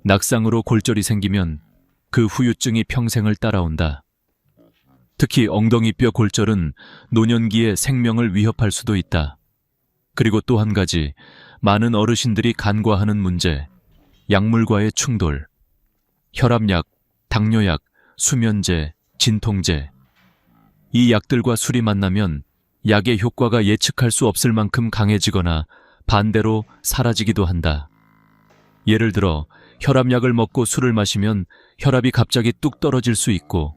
낙상으로 골절이 생기면 그 후유증이 평생을 따라온다. 특히 엉덩이뼈 골절은 노년기에 생명을 위협할 수도 있다. 그리고 또 한 가지, 많은 어르신들이 간과하는 문제, 약물과의 충돌. 혈압약, 당뇨약, 수면제, 진통제. 이 약들과 술이 만나면 약의 효과가 예측할 수 없을 만큼 강해지거나 반대로 사라지기도 한다. 예를 들어 혈압약을 먹고 술을 마시면 혈압이 갑자기 뚝 떨어질 수 있고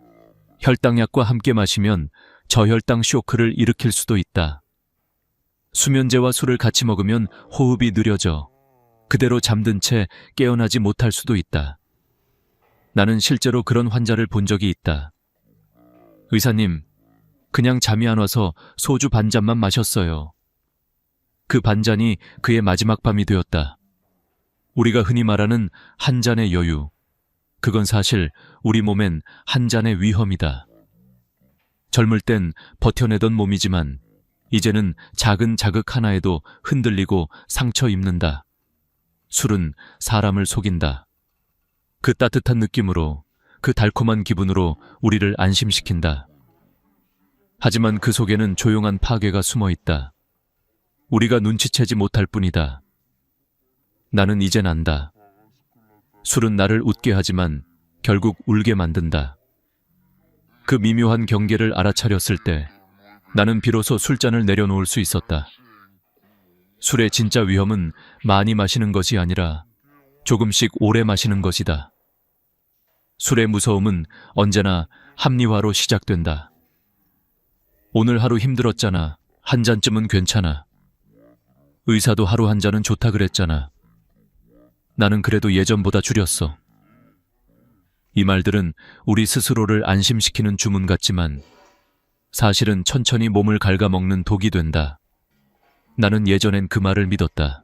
혈당약과 함께 마시면 저혈당 쇼크를 일으킬 수도 있다. 수면제와 술을 같이 먹으면 호흡이 느려져 그대로 잠든 채 깨어나지 못할 수도 있다. 나는 실제로 그런 환자를 본 적이 있다. 의사님, 그냥 잠이 안 와서 소주 반 잔만 마셨어요. 그 반잔이 그의 마지막 밤이 되었다. 우리가 흔히 말하는 한 잔의 여유. 그건 사실 우리 몸엔 한 잔의 위험이다. 젊을 땐 버텨내던 몸이지만 이제는 작은 자극 하나에도 흔들리고 상처 입는다. 술은 사람을 속인다. 그 따뜻한 느낌으로, 그 달콤한 기분으로 우리를 안심시킨다. 하지만 그 속에는 조용한 파괴가 숨어 있다. 우리가 눈치채지 못할 뿐이다. 나는 이젠 안다. 술은 나를 웃게 하지만 결국 울게 만든다. 그 미묘한 경계를 알아차렸을 때 나는 비로소 술잔을 내려놓을 수 있었다. 술의 진짜 위험은 많이 마시는 것이 아니라 조금씩 오래 마시는 것이다. 술의 무서움은 언제나 합리화로 시작된다. 오늘 하루 힘들었잖아. 한 잔쯤은 괜찮아. 의사도 하루 한 잔은 좋다 그랬잖아. 나는 그래도 예전보다 줄였어. 이 말들은 우리 스스로를 안심시키는 주문 같지만 사실은 천천히 몸을 갉아먹는 독이 된다. 나는 예전엔 그 말을 믿었다.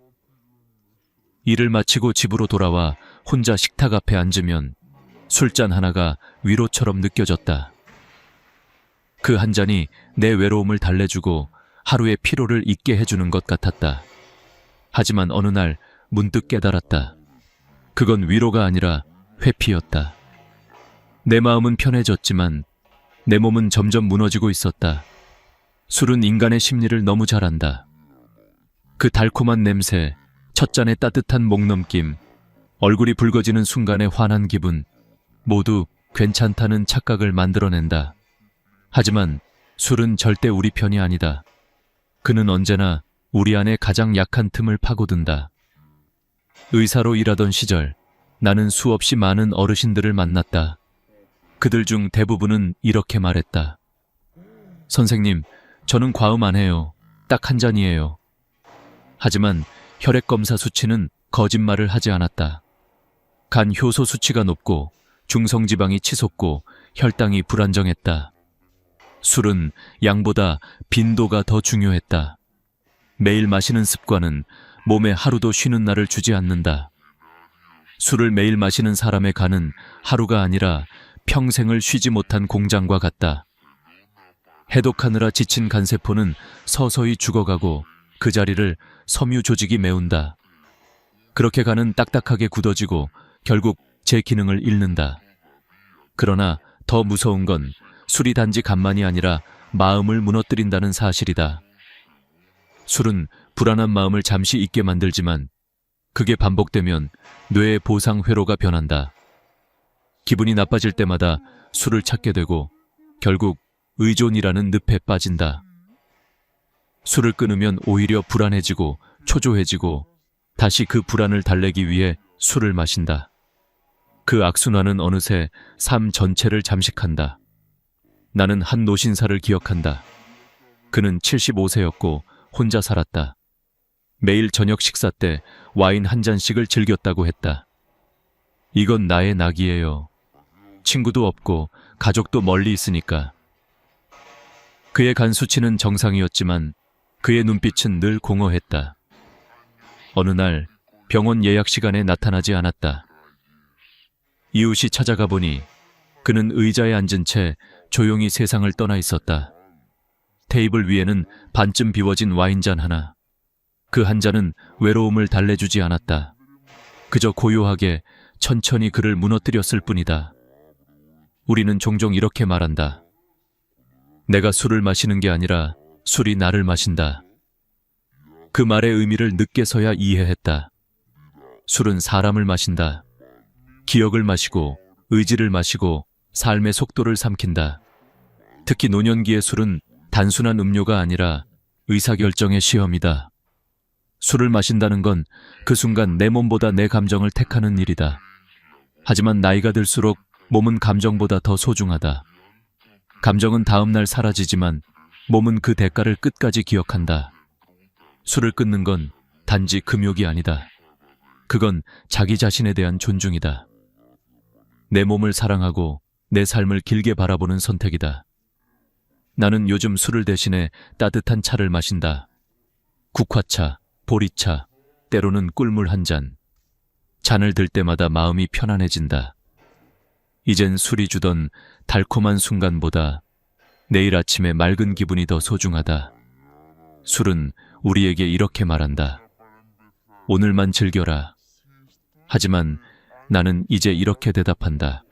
일을 마치고 집으로 돌아와 혼자 식탁 앞에 앉으면 술잔 하나가 위로처럼 느껴졌다. 그 한 잔이 내 외로움을 달래주고 하루의 피로를 잊게 해주는 것 같았다. 하지만 어느 날 문득 깨달았다. 그건 위로가 아니라 회피였다. 내 마음은 편해졌지만 내 몸은 점점 무너지고 있었다. 술은 인간의 심리를 너무 잘 안다. 그 달콤한 냄새, 첫 잔의 따뜻한 목넘김, 얼굴이 붉어지는 순간의 환한 기분, 모두 괜찮다는 착각을 만들어낸다. 하지만 술은 절대 우리 편이 아니다. 그는 언제나 우리 안에 가장 약한 틈을 파고든다. 의사로 일하던 시절, 나는 수없이 많은 어르신들을 만났다. 그들 중 대부분은 이렇게 말했다. 선생님, 저는 과음 안 해요. 딱 한 잔이에요. 하지만 혈액검사 수치는 거짓말을 하지 않았다. 간 효소 수치가 높고 중성지방이 치솟고 혈당이 불안정했다. 술은 양보다 빈도가 더 중요했다. 매일 마시는 습관은 몸에 하루도 쉬는 날을 주지 않는다. 술을 매일 마시는 사람의 간은 하루가 아니라 평생을 쉬지 못한 공장과 같다. 해독하느라 지친 간세포는 서서히 죽어가고 그 자리를 섬유 조직이 메운다. 그렇게 간은 딱딱하게 굳어지고 결국 제 기능을 잃는다. 그러나 더 무서운 건 술이 단지 간만이 아니라 마음을 무너뜨린다는 사실이다. 술은 불안한 마음을 잠시 잊게 만들지만 그게 반복되면 뇌의 보상 회로가 변한다. 기분이 나빠질 때마다 술을 찾게 되고 결국 의존이라는 늪에 빠진다. 술을 끊으면 오히려 불안해지고 초조해지고 다시 그 불안을 달래기 위해 술을 마신다. 그 악순환은 어느새 삶 전체를 잠식한다. 나는 한 노신사를 기억한다. 그는 75세였고 혼자 살았다. 매일 저녁 식사 때 와인 한 잔씩을 즐겼다고 했다. 이건 나의 낙이에요. 친구도 없고 가족도 멀리 있으니까. 그의 간 수치는 정상이었지만 그의 눈빛은 늘 공허했다. 어느 날 병원 예약 시간에 나타나지 않았다. 이웃이 찾아가 보니 그는 의자에 앉은 채 조용히 세상을 떠나 있었다. 테이블 위에는 반쯤 비워진 와인잔 하나. 그 한 잔은 외로움을 달래주지 않았다. 그저 고요하게 천천히 그를 무너뜨렸을 뿐이다. 우리는 종종 이렇게 말한다. 내가 술을 마시는 게 아니라 술이 나를 마신다. 그 말의 의미를 늦게서야 이해했다. 술은 사람을 마신다. 기억을 마시고 의지를 마시고 삶의 속도를 삼킨다. 특히 노년기의 술은 단순한 음료가 아니라 의사결정의 시험이다. 술을 마신다는 건 그 순간 내 몸보다 내 감정을 택하는 일이다. 하지만 나이가 들수록 몸은 감정보다 더 소중하다. 감정은 다음날 사라지지만 몸은 그 대가를 끝까지 기억한다. 술을 끊는 건 단지 금욕이 아니다. 그건 자기 자신에 대한 존중이다. 내 몸을 사랑하고 내 삶을 길게 바라보는 선택이다. 나는 요즘 술을 대신해 따뜻한 차를 마신다. 국화차, 보리차, 때로는 꿀물 한 잔. 잔을 들 때마다 마음이 편안해진다. 이젠 술이 주던 달콤한 순간보다 내일 아침의 맑은 기분이 더 소중하다. 술은 우리에게 이렇게 말한다. 오늘만 즐겨라. 하지만 나는 이제 이렇게 대답한다.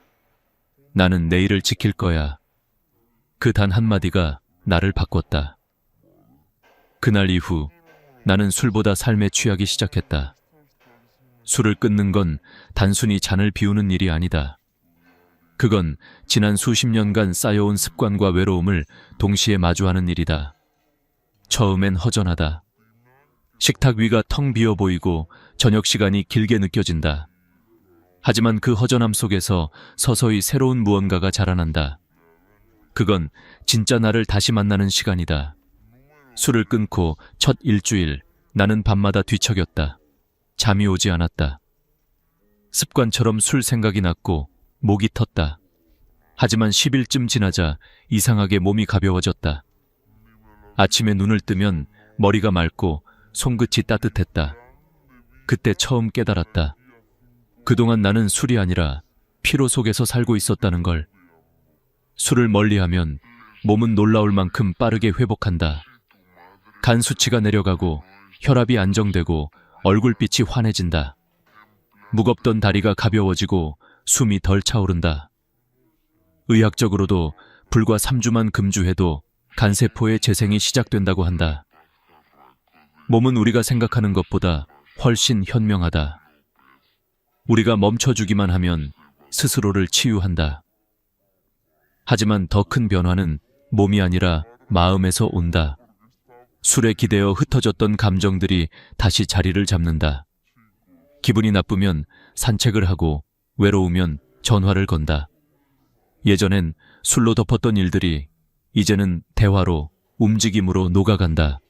나는 내일을 지킬 거야. 그 단 한마디가 나를 바꿨다. 그날 이후 나는 술보다 삶에 취하기 시작했다. 술을 끊는 건 단순히 잔을 비우는 일이 아니다. 그건 지난 수십 년간 쌓여온 습관과 외로움을 동시에 마주하는 일이다. 처음엔 허전하다. 식탁 위가 텅 비어 보이고 저녁 시간이 길게 느껴진다. 하지만 그 허전함 속에서 서서히 새로운 무언가가 자라난다. 그건 진짜 나를 다시 만나는 시간이다. 술을 끊고 첫 일주일 나는 밤마다 뒤척였다. 잠이 오지 않았다. 습관처럼 술 생각이 났고 목이 텄다. 하지만 10일쯤 지나자 이상하게 몸이 가벼워졌다. 아침에 눈을 뜨면 머리가 맑고 손끝이 따뜻했다. 그때 처음 깨달았다. 그동안 나는 술이 아니라 피로 속에서 살고 있었다는 걸. 술을 멀리하면 몸은 놀라울 만큼 빠르게 회복한다. 간 수치가 내려가고 혈압이 안정되고 얼굴빛이 환해진다. 무겁던 다리가 가벼워지고 숨이 덜 차오른다. 의학적으로도 불과 3주만 금주해도 간세포의 재생이 시작된다고 한다. 몸은 우리가 생각하는 것보다 훨씬 현명하다. 우리가 멈춰주기만 하면 스스로를 치유한다. 하지만 더 큰 변화는 몸이 아니라 마음에서 온다. 술에 기대어 흩어졌던 감정들이 다시 자리를 잡는다. 기분이 나쁘면 산책을 하고 외로우면 전화를 건다. 예전엔 술로 덮었던 일들이 이제는 대화로, 움직임으로 녹아간다.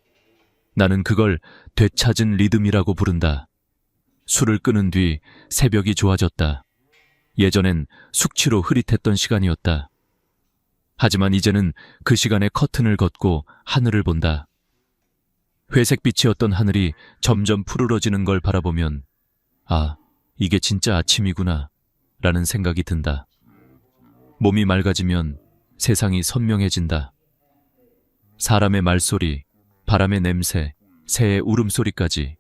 나는 그걸 되찾은 리듬이라고 부른다. 술을 끊은 뒤 새벽이 좋아졌다. 예전엔 숙취로 흐릿했던 시간이었다. 하지만 이제는 그 시간에 커튼을 걷고 하늘을 본다. 회색빛이었던 하늘이 점점 푸르러지는 걸 바라보면 아, 이게 진짜 아침이구나 라는 생각이 든다. 몸이 맑아지면 세상이 선명해진다. 사람의 말소리, 바람의 냄새, 새의 울음소리까지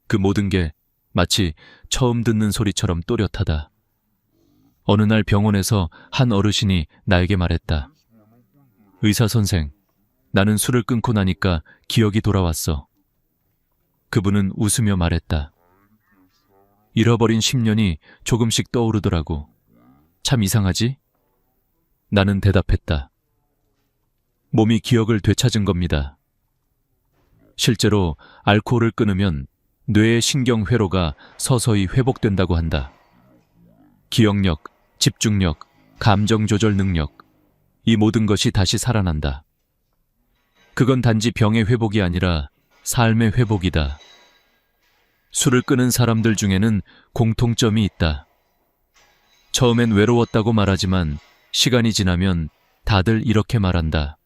그 모든 게 마치 처음 듣는 소리처럼 또렷하다. 어느 날 병원에서 한 어르신이 나에게 말했다. 의사 선생, 나는 술을 끊고 나니까 기억이 돌아왔어. 그분은 웃으며 말했다. 잃어버린 10년이 조금씩 떠오르더라고. 참 이상하지? 나는 대답했다. 몸이 기억을 되찾은 겁니다. 실제로 알코올을 끊으면 뇌의 신경회로가 서서히 회복된다고 한다. 기억력, 집중력, 감정조절 능력, 이 모든 것이 다시 살아난다. 그건 단지 병의 회복이 아니라 삶의 회복이다. 술을 끊은 사람들 중에는 공통점이 있다. 처음엔 외로웠다고 말하지만 시간이 지나면 다들 이렇게 말한다.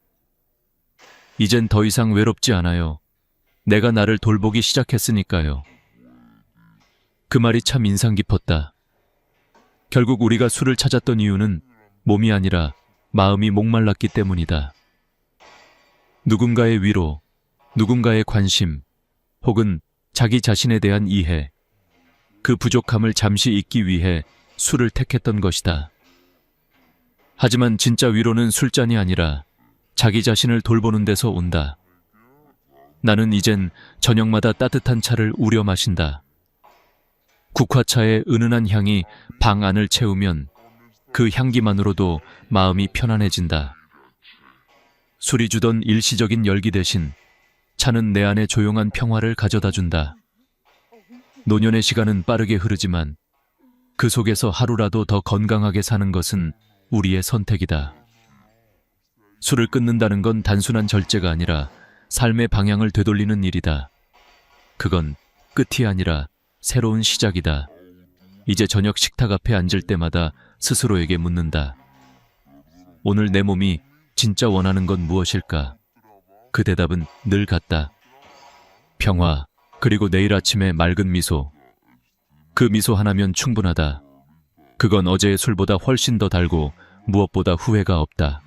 이젠 더 이상 외롭지 않아요. 내가 나를 돌보기 시작했으니까요. 그 말이 참 인상 깊었다. 결국 우리가 술을 찾았던 이유는 몸이 아니라 마음이 목말랐기 때문이다. 누군가의 위로, 누군가의 관심, 혹은 자기 자신에 대한 이해, 그 부족함을 잠시 잊기 위해 술을 택했던 것이다. 하지만 진짜 위로는 술잔이 아니라 자기 자신을 돌보는 데서 온다. 나는 이젠 저녁마다 따뜻한 차를 우려 마신다. 국화차의 은은한 향이 방 안을 채우면 그 향기만으로도 마음이 편안해진다. 술이 주던 일시적인 열기 대신 차는 내 안에 조용한 평화를 가져다 준다. 노년의 시간은 빠르게 흐르지만 그 속에서 하루라도 더 건강하게 사는 것은 우리의 선택이다. 술을 끊는다는 건 단순한 절제가 아니라 삶의 방향을 되돌리는 일이다. 그건 끝이 아니라 새로운 시작이다. 이제 저녁 식탁 앞에 앉을 때마다 스스로에게 묻는다. 오늘 내 몸이 진짜 원하는 건 무엇일까? 그 대답은 늘 같다. 평화, 그리고 내일 아침의 맑은 미소. 그 미소 하나면 충분하다. 그건 어제의 술보다 훨씬 더 달고 무엇보다 후회가 없다.